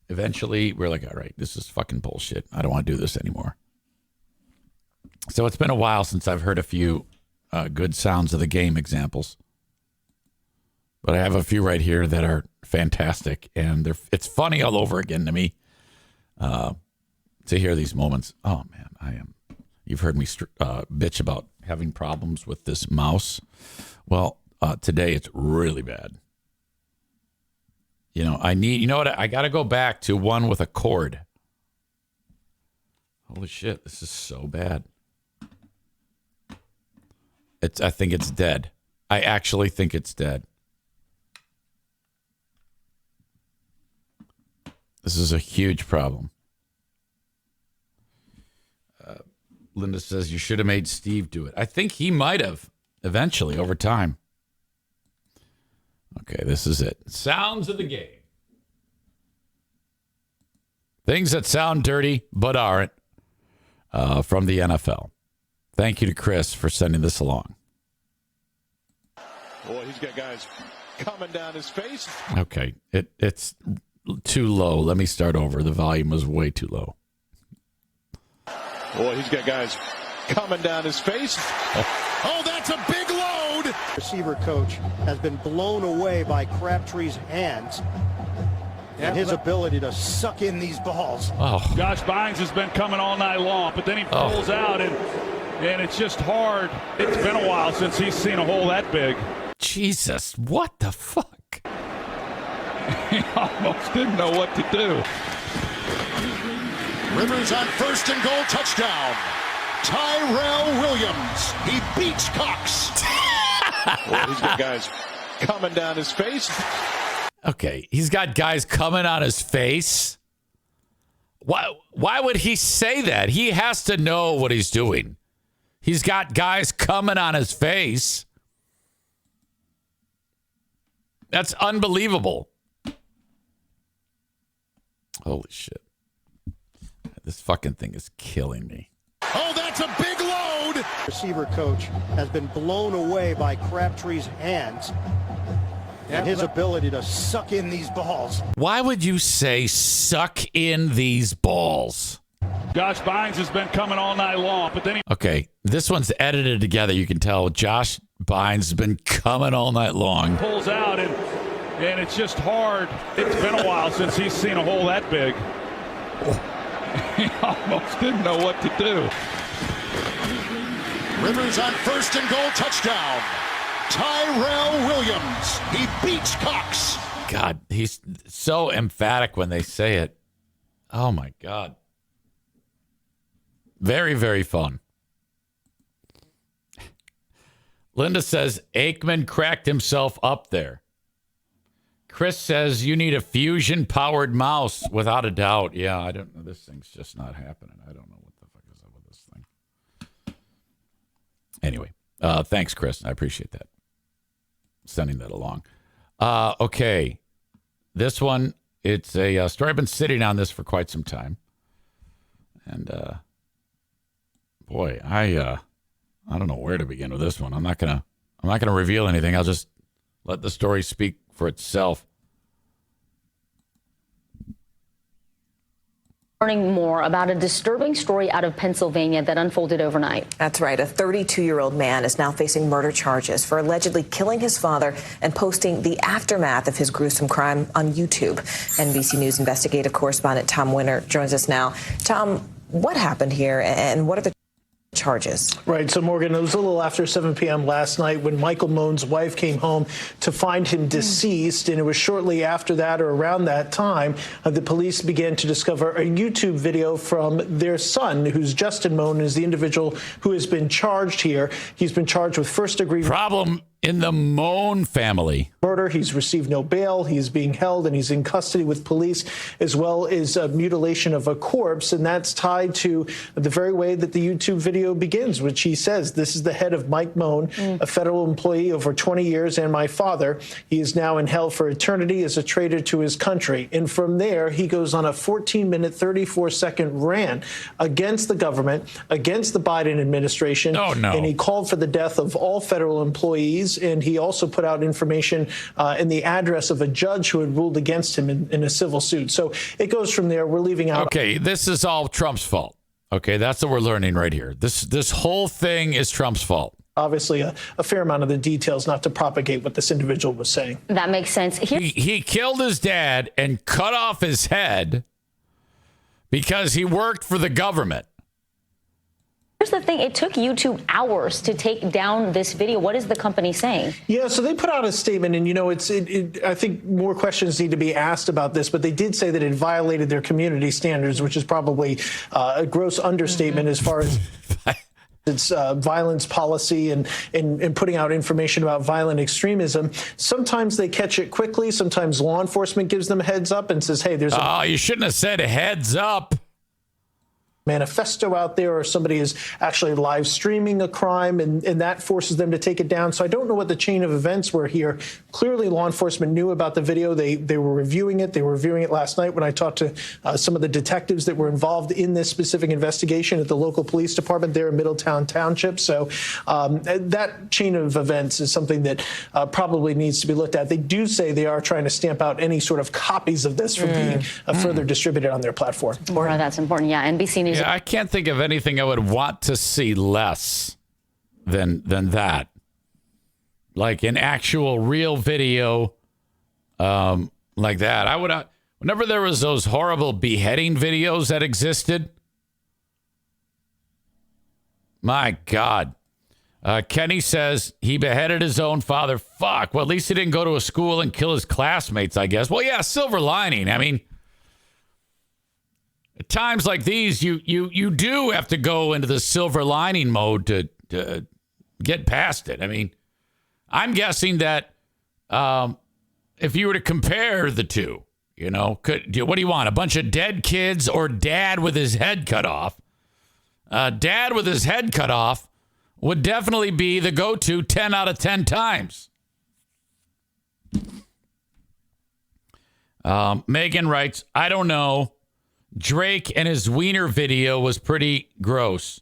Eventually, we're like, all right, this is fucking bullshit. I don't want to do this anymore. So it's been a while since I've heard a few good Sounds of the Game examples. But I have a few right here that are fantastic. And it's funny all over again to me to hear these moments. Oh, man, you've heard me bitch about having problems with this mouse. Well, today it's really bad. I got to go back to one with a cord. Holy shit, this is so bad. I think it's dead. I actually think it's dead. This is a huge problem. Linda says you should have made Steve do it. I think he might have eventually over time. Okay, this is it. Sounds of the Game. Things that sound dirty but aren't from the NFL. Thank you to Chris for sending this along. Boy, he's got guys coming down his face. Okay, it's too low. Let me start over. The volume was way too low. Boy, he's got guys coming down his face. Oh, that's a big load. Receiver coach has been blown away by Crabtree's hands and his ability to suck in these balls. Oh. Josh Bynes has been coming all night long, but then he pulls out, and it's just hard. It's been a while since he's seen a hole that big. Jesus, what the fuck? He almost didn't know what to do. Rivers on first and goal, touchdown. Tyrell Williams. He beats Cox. Boy, he's got guys coming down his face. Okay, he's got guys coming on his face. Why would he say that? He has to know what he's doing. He's got guys coming on his face. That's unbelievable. Holy shit. This fucking thing is killing me. Oh, that's a big load. Receiver coach has been blown away by Crabtree's hands and his ability to suck in these balls. Why would you say suck in these balls? Josh Bynes has been coming all night long, but then he... Okay, this one's edited together. You can tell Josh Bynes has been coming all night long. Pulls out, and it's just hard. It's been a while since he's seen a hole that big. He almost didn't know what to do. Rivers on first and goal, touchdown. Tyrell Williams. He beats Cox. God, he's so emphatic when they say it. Oh, my God. Very, very fun. Linda says Aikman cracked himself up there. Chris says you need a fusion-powered mouse, without a doubt. Yeah, I don't know. This thing's just not happening. I don't know what the fuck is up with this thing. Anyway, thanks, Chris. I appreciate that. Sending that along. Okay. This one, it's a story. I've been sitting on this for quite some time. And, boy, I don't know where to begin with this one. I'm not gonna reveal anything. I'll just let the story speak for itself. Learning more about a disturbing story out of Pennsylvania that unfolded overnight. That's right. A 32-year-old man is now facing murder charges for allegedly killing his father and posting the aftermath of his gruesome crime on YouTube. NBC News investigative correspondent Tom Winter joins us now. Tom, what happened here and what are the charges? Right. So, Morgan, it was a little after 7 p.m. last night when Michael Moan's wife came home to find him deceased. And it was shortly after that, or around that time, the police began to discover a YouTube video from their son, who's Justin Moan, is the individual who has been charged here. He's been charged with first-degree problem in the Moan family murder. He's received no bail. He's being held and he's in custody with police, as well as mutilation of a corpse. And that's tied to the very way that the YouTube video begins, which he says, this is the head of Mike Moan, a federal employee over 20 years and my father. He is now in hell for eternity as a traitor to his country. And from there, he goes on a 14-minute, 34-second rant against the government, against the Biden administration. Oh, no. And he called for the death of all federal employees. And he also put out information in the address of a judge who had ruled against him in a civil suit. So it goes from there. We're leaving out. Okay, this is all Trump's fault. Okay, that's what we're learning right here. This whole thing is Trump's fault. Obviously, a fair amount of the details not to propagate what this individual was saying. That makes sense. He killed his dad and cut off his head because he worked for the government. Here's the thing. It took YouTube hours to take down this video. What is the company saying? Yeah, so they put out a statement, and, you know, I think more questions need to be asked about this, but they did say that it violated their community standards, which is probably a gross understatement as far as its violence policy and putting out information about violent extremism. Sometimes they catch it quickly. Sometimes law enforcement gives them a heads up and says, hey, there's you shouldn't have said heads up. Manifesto out there, or somebody is actually live streaming a crime, and that forces them to take it down. So I don't know what the chain of events were here. Clearly, law enforcement knew about the video. They were reviewing it. They were reviewing it last night when I talked to some of the detectives that were involved in this specific investigation at the local police department there in Middletown Township. So that chain of events is something that probably needs to be looked at. They do say they are trying to stamp out any sort of copies of this from being further distributed on their platform. Oh, that's important. Yeah, NBC News. Yeah, I can't think of anything I would want to see less than that. Like an actual real video like that. I would whenever there was those horrible beheading videos that existed. My God. Kenny says he beheaded his own father. Fuck. Well, at least he didn't go to a school and kill his classmates, I guess. Well, yeah, silver lining. I mean, at times like these, you do have to go into the silver lining mode to get past it. I mean, I'm guessing that if you were to compare the two, you know, what do you want? A bunch of dead kids or dad with his head cut off? Dad with his head cut off would definitely be the go-to 10 out of 10 times. Megan writes, I don't know. Drake and his wiener video was pretty gross.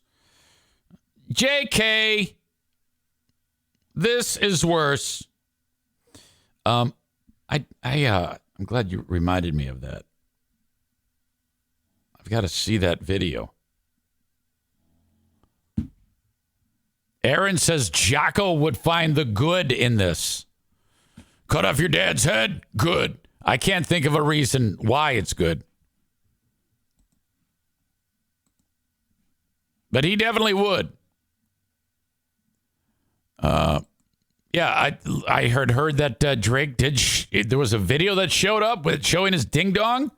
JK, this is worse. I'm glad you reminded me of that. I've got to see that video. Aaron says Jocko would find the good in this. Cut off your dad's head? Good. I can't think of a reason why it's good. But he definitely would. Yeah, I heard that Drake did. There was a video that showed up with showing his ding dong.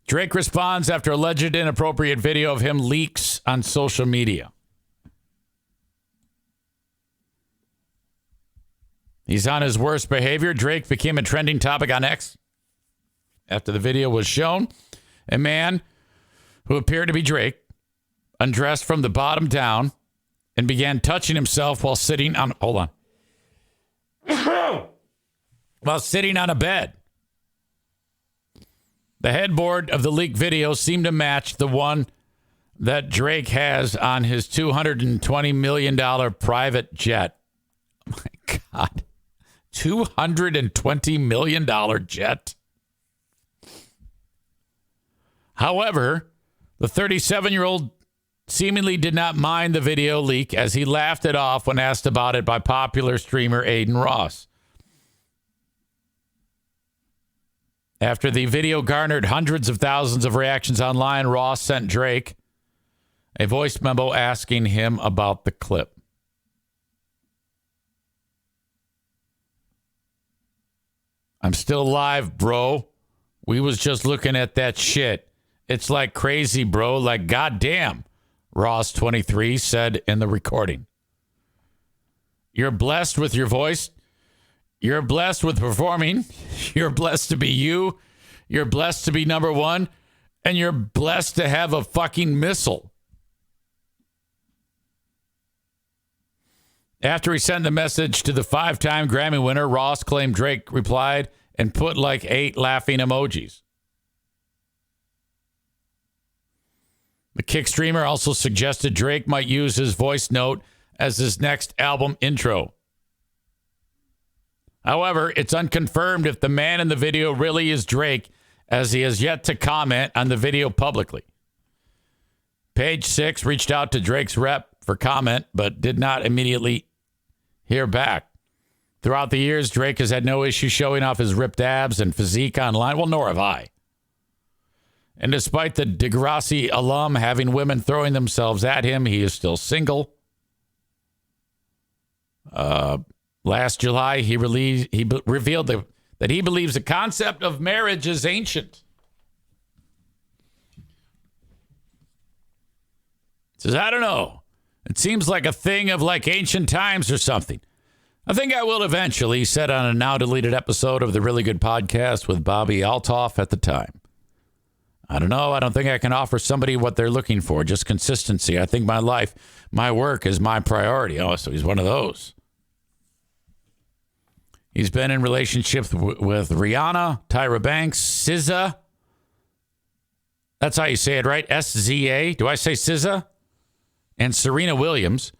Drake responds after alleged inappropriate video of him leaks on social media. He's on his worst behavior. Drake became a trending topic on X after the video was shown. A man who appeared to be Drake undressed from the bottom down and began touching himself while sitting on, hold on, while sitting on a bed. The headboard of the leaked video seemed to match the one that Drake has on his $220 million private jet. Oh my God. $220 million jet. However, the 37-year-old seemingly did not mind the video leak as he laughed it off when asked about it by popular streamer Aiden Ross. After the video garnered hundreds of thousands of reactions online, Ross sent Drake a voice memo asking him about the clip. I'm still alive, bro. We was just looking at that shit. It's like crazy, bro. Like, goddamn, Ross 23 said in the recording. You're blessed with your voice. You're blessed with performing. You're blessed to be you. You're blessed to be number one. And you're blessed to have a fucking missile. After he sent the message to the 5-time Grammy winner, Ross claimed Drake replied and put like 8 laughing emojis. The Kick streamer also suggested Drake might use his voice note as his next album intro. However, it's unconfirmed if the man in the video really is Drake, as he has yet to comment on the video publicly. Page 6 reached out to Drake's rep for comment, but did not immediately hear back. Throughout the years, Drake has had no issue showing off his ripped abs and physique online. Well, nor have I. And despite the Degrassi alum having women throwing themselves at him, he is still single. Last July, he revealed that he believes the concept of marriage is ancient. He says, I don't know. It seems like a thing of like ancient times or something. I think I will eventually, he said on a now deleted episode of the Really Good Podcast with Bobby Altoff at the time. I don't know. I don't think I can offer somebody what they're looking for. Just consistency. I think my life, my work is my priority. Oh, so he's one of those. He's been in relationships with Rihanna, Tyra Banks, SZA. That's how you say it, right? SZA. Do I say SZA? And Serena Williams.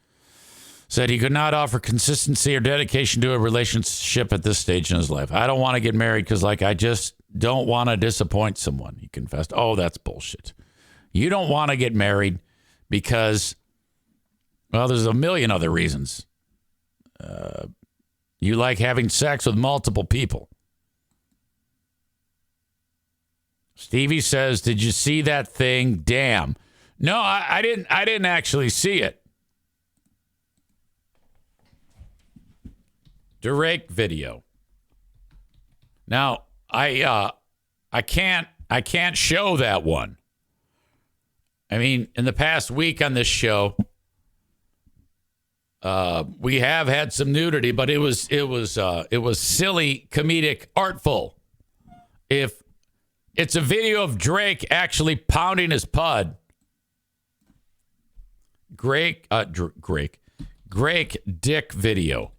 Said he could not offer consistency or dedication to a relationship at this stage in his life. I don't want to get married because, I just don't want to disappoint someone, he confessed. Oh, that's bullshit. You don't want to get married because, well, there's a million other reasons. You like having sex with multiple people. Stevie says, did you see that thing? Damn. No, I didn't actually see it. Drake video. Now, I can't show that one. I mean, in the past week on this show, we have had some nudity, but it was silly, comedic, artful. If it's a video of Drake actually pounding his pud, Greg Dick video.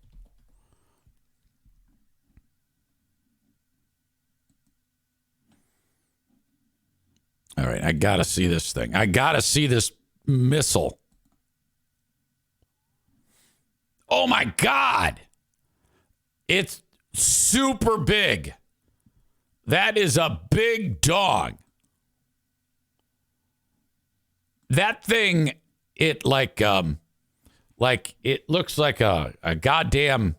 All right, I got to see this thing. I got to see this missile. Oh, my God. It's super big. That is a big dog. That thing, it like it looks like a goddamn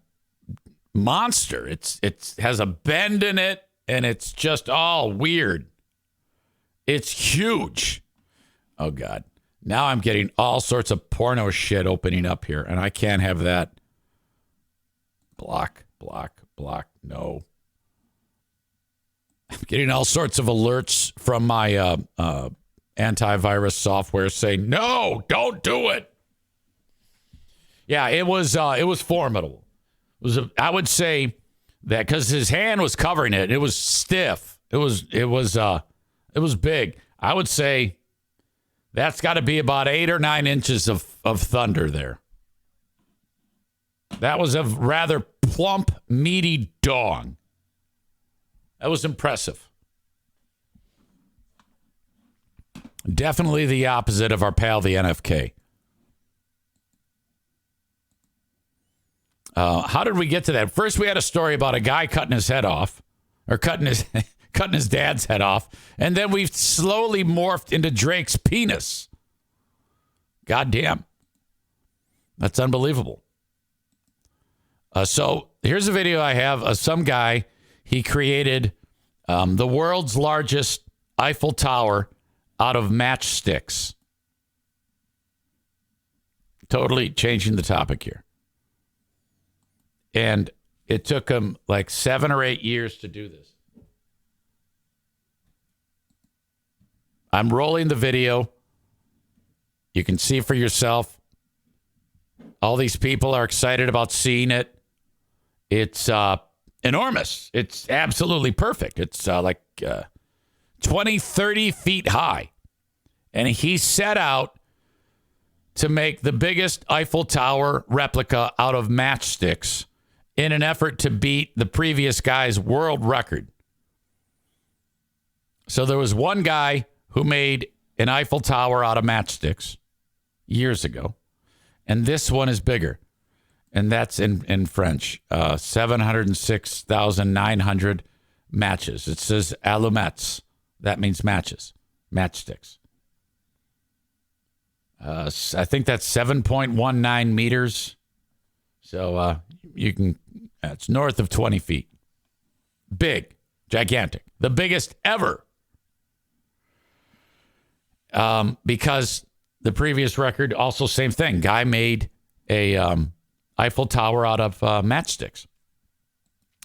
monster. It has a bend in it, and it's just all weird. It's huge. Oh, God. Now I'm getting all sorts of porno shit opening up here, and I can't have that. Block. No. I'm getting all sorts of alerts from my antivirus software saying, no, don't do it. Yeah, it was formidable. I would say that because his hand was covering it, it was stiff. It was big. I would say that's got to be about 8 or 9 inches of thunder there. That was a rather plump, meaty dog. That was impressive. Definitely the opposite of our pal, the NFK. How did we get to that? First, we had a story about a guy cutting his head off, or cutting his dad's head off, and then we've slowly morphed into Drake's penis. Goddamn. That's unbelievable. So here's a video I have of some guy. He created the world's largest Eiffel Tower out of matchsticks. Totally changing the topic here. And it took him like 7 or 8 years to do this. I'm rolling the video. You can see for yourself. All these people are excited about seeing it. It's enormous. It's absolutely perfect. It's like 20, 30 feet high. And he set out to make the biggest Eiffel Tower replica out of matchsticks in an effort to beat the previous guy's world record. So there was one guy who made an Eiffel Tower out of matchsticks years ago. And this one is bigger. And that's in French. 706,900 matches. It says allumettes. That means matches. Matchsticks. I think that's 7.19 meters. So you can, it's north of 20 feet. Big. Gigantic. The biggest ever. Because the previous record, also same thing. Guy made a Eiffel Tower out of matchsticks.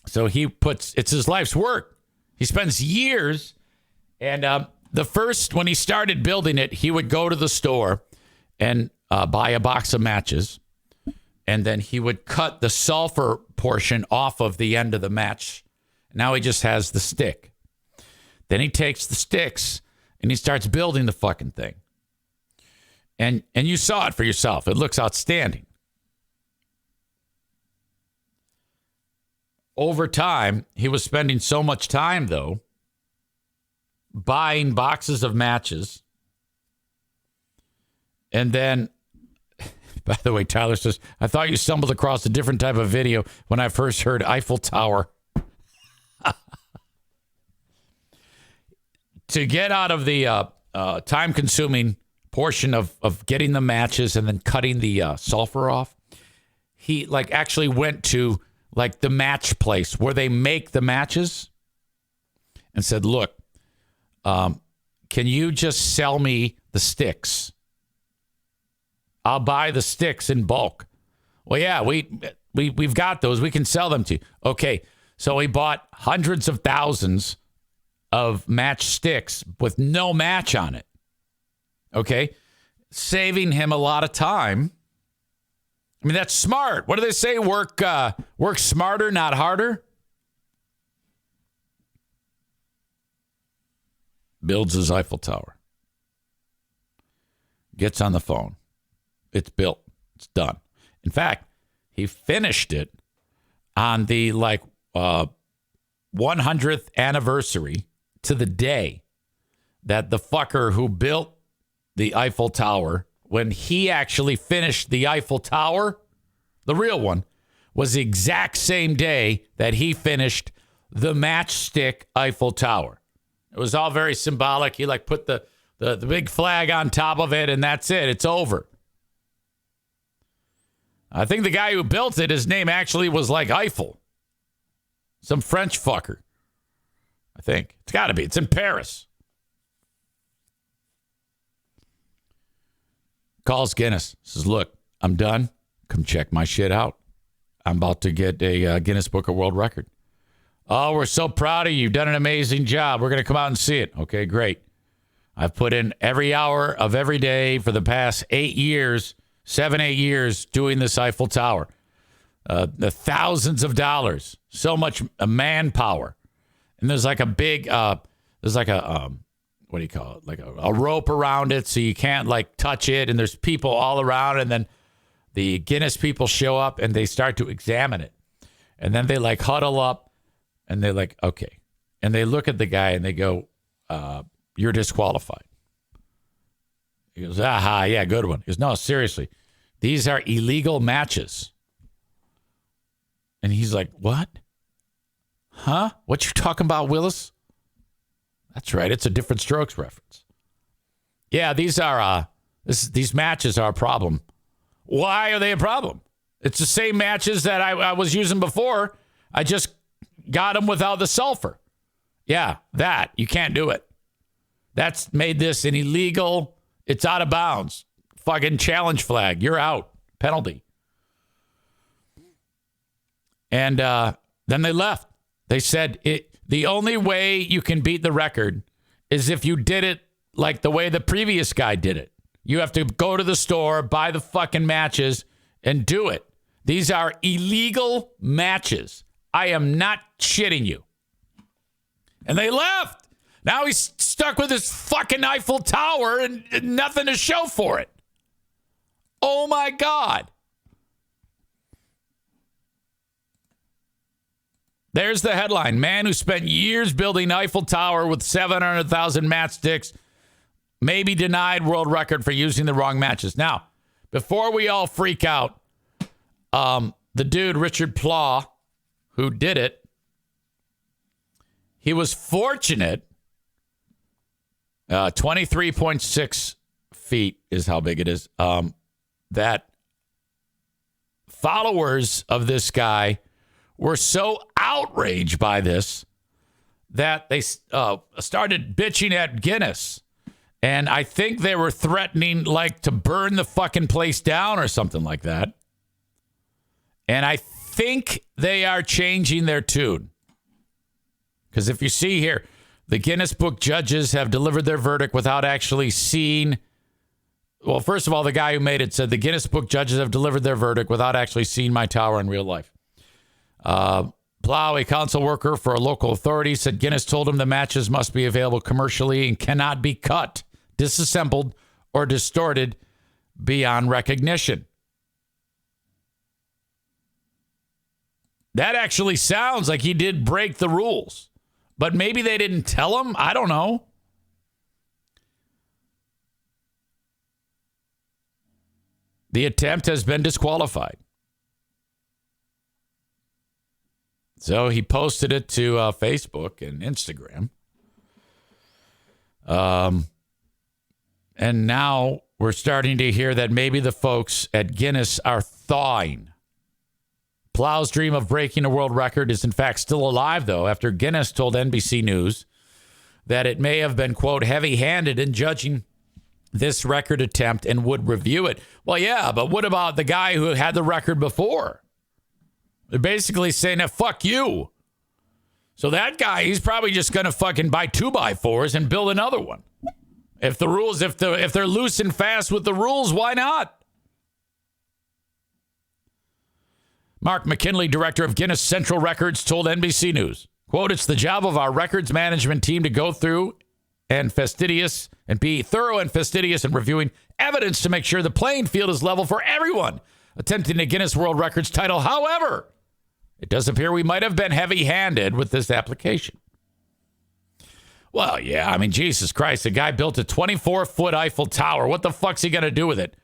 So it's his life's work. He spends years, and when he started building it, he would go to the store and buy a box of matches, and then he would cut the sulfur portion off of the end of the match. Now he just has the stick. Then he takes the sticks and he starts building the fucking thing. And you saw it for yourself. It looks outstanding. Over time, he was spending so much time, though, buying boxes of matches. And then, by the way, Tyler says, I thought you stumbled across a different type of video when I first heard Eiffel Tower. To get out of the time-consuming portion of getting the matches and then cutting the sulfur off, he actually went to the match place where they make the matches and said, look, can you just sell me the sticks? I'll buy the sticks in bulk. Well, yeah, we've got those. We can sell them to you. Okay, so he bought hundreds of thousands of match sticks with no match on it. Okay, saving him a lot of time. I mean, that's smart. What do they say? Work smarter, not harder. Builds his Eiffel Tower. Gets on the phone. it's built. It's done. In fact, he finished it on the 100th anniversary to the day that the fucker who built the Eiffel Tower, when he actually finished the Eiffel Tower, the real one, was the exact same day that he finished the matchstick Eiffel Tower. It was all very symbolic. He put the big flag on top of it, and that's it. It's over. I think the guy who built it, his name actually was like Eiffel. Some French fucker. I think. It's got to be. It's in Paris. Calls Guinness. Says, look, I'm done. Come check my shit out. I'm about to get a Guinness Book of World Record. Oh, we're so proud of you. You've done an amazing job. We're going to come out and see it. Okay, great. I've put in every hour of every day for the past 8 years, 8 years doing this Eiffel Tower. The thousands of dollars, so much manpower. And there's like a big, what do you call it? Like a rope around it so you can't touch it. And there's people all around. And then the Guinness people show up and they start to examine it. And then they huddle up and they're like, okay. And they look at the guy and they go, you're disqualified. He goes, aha, yeah, good one. He goes, no, seriously. These are illegal matches. And he's like, what? Huh? What you talking about, Willis? That's right. It's a Different Strokes reference. Yeah, these are these matches are a problem. Why are they a problem? It's the same matches that I was using before. I just got them without the sulfur. Yeah, that. You can't do it. That's made this an illegal. It's out of bounds. Fucking challenge flag. You're out. Penalty. And then they left. They said the only way you can beat the record is if you did it like the way the previous guy did it. You have to go to the store, buy the fucking matches, and do it. These are illegal matches. I am not shitting you. And they left. Now he's stuck with his fucking Eiffel Tower and nothing to show for it. Oh, my God. There's the headline. Man who spent years building Eiffel Tower with 700,000 matchsticks may be denied world record for using the wrong matches. Now, before we all freak out, the dude, Richard Plaw, who did it, he was fortunate. 23.6 feet is how big it is. That followers of this guy were so outraged by this that they started bitching at Guinness. And I think they were threatening to burn the fucking place down or something like that. And I think they are changing their tune. Because if you see here, the Guinness Book judges have delivered their verdict without actually seeing. Well, first of all, the guy who made it said the Guinness Book judges have delivered their verdict without actually seeing my tower in real life. Plow, a council worker for a local authority, said Guinness told him the matches must be available commercially and cannot be cut, disassembled, or distorted beyond recognition. That actually sounds like he did break the rules. But maybe they didn't tell him. I don't know. The attempt has been disqualified. So he posted it to Facebook and Instagram. And now we're starting to hear that maybe the folks at Guinness are thawing. Plow's dream of breaking a world record is in fact still alive, though, after Guinness told NBC News that it may have been, quote, heavy-handed in judging this record attempt and would review it. Well, yeah, but what about the guy who had the record before? They're basically saying that, fuck you. So that guy, he's probably just going to fucking buy 2x4s and build another one. If the rules, if they're loose and fast with the rules, why not? Mark McKinley, director of Guinness Central Records, told NBC News, quote, it's the job of our records management team to go through and fastidious and be thorough and fastidious in reviewing evidence to make sure the playing field is level for everyone attempting a Guinness World Records title. However, it does appear we might have been heavy-handed with this application. Well, yeah, I mean, Jesus Christ, the guy built a 24-foot Eiffel Tower. What the fuck's he going to do with it?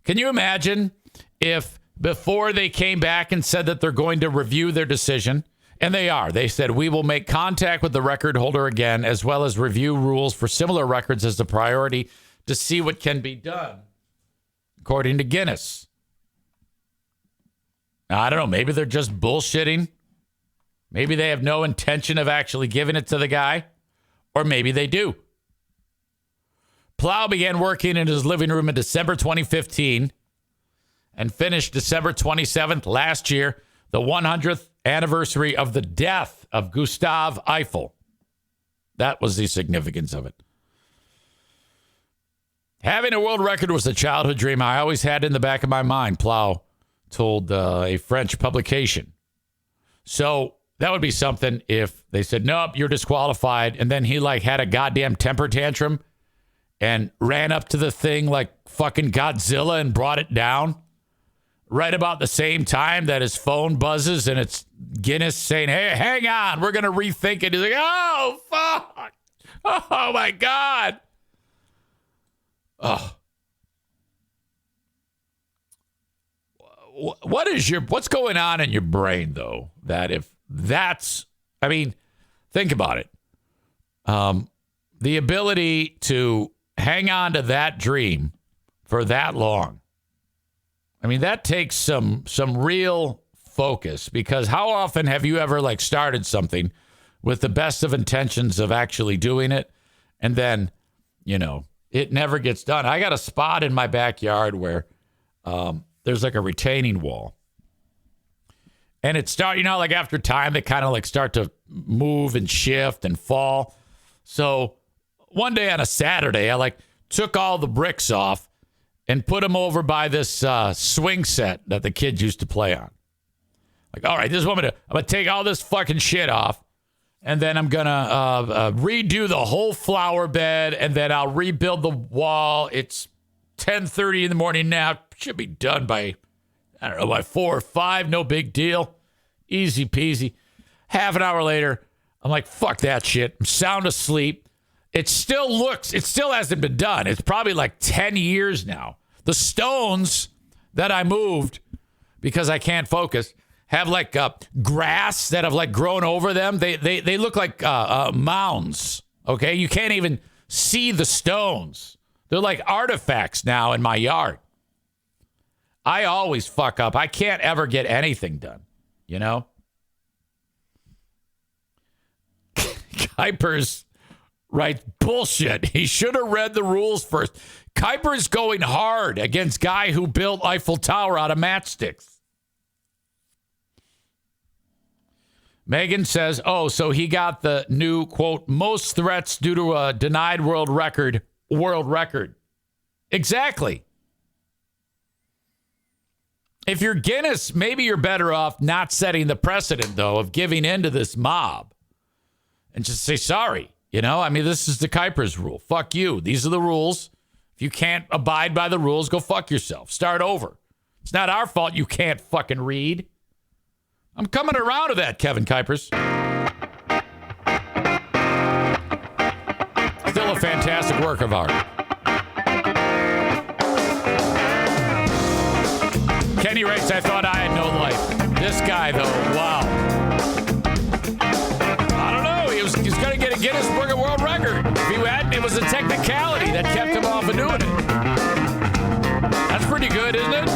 Can you imagine if before they came back and said that they're going to review their decision, and they are, they said, we will make contact with the record holder again, as well as review rules for similar records as the priority to see what can be done, according to Guinness. Now, I don't know, maybe they're just bullshitting. Maybe they have no intention of actually giving it to the guy. Or maybe they do. Plow began working in his living room in December 2015 and finished December 27th last year, the 100th anniversary of the death of Gustav Eiffel. That was the significance of it. Having a world record was a childhood dream I always had in the back of my mind, Plow told a French publication. So that would be something if they said, nope, you're disqualified. And then he had a goddamn temper tantrum and ran up to the thing like fucking Godzilla and brought it down right about the same time that his phone buzzes and it's Guinness saying, hey, hang on, we're going to rethink it. He's like, oh, fuck. Oh, my God. Oh. What's going on in your brain, though, that if that's, I mean, think about it. The ability to hang on to that dream for that long. I mean, that takes some real focus, because how often have you ever started something with the best of intentions of actually doing it, and then, it never gets done? I got a spot in my backyard where there's a retaining wall. And it after time, they kind of start to move and shift and fall. So one day on a Saturday, I took all the bricks off and put them over by this swing set that the kids used to play on. All right, this is what I'm going to take all this fucking shit off, and then I'm going to redo the whole flower bed, and then I'll rebuild the wall. It's 10:30 in the morning now. Should be done by, I don't know, by 4 or 5. No big deal. Easy peasy. Half an hour later, I'm like, fuck that shit. I'm sound asleep. It still hasn't been done. It's probably 10 years now. The stones that I moved because I can't focus have grass that have grown over them. They look like mounds. Okay. You can't even see the stones. They're like artifacts now in my yard. I always fuck up. I can't ever get anything done, Kuipers writes, bullshit. He should have read the rules first. Kuiper's going hard against guy who built Eiffel Tower out of matchsticks. Megan says, so he got the new, quote, most threats due to a denied world record. Exactly. If you're Guinness, maybe you're better off not setting the precedent, though, of giving in to this mob and just say sorry. This is the Kuipers rule. Fuck you. These are the rules. If you can't abide by the rules, go fuck yourself. Start over. It's not our fault you can't fucking read. I'm coming around to that, Kevin Kuipers. Still a fantastic work of art. Kenny writes, I thought I had no life. This guy, though, wow. I don't know. He's going to get a Guinness World Record. If he hadn't, it was a technicality that kept him off of doing it. That's pretty good, isn't it?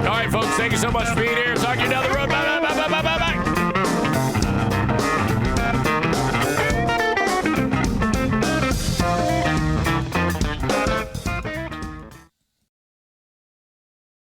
All right, folks, thank you so much for being here.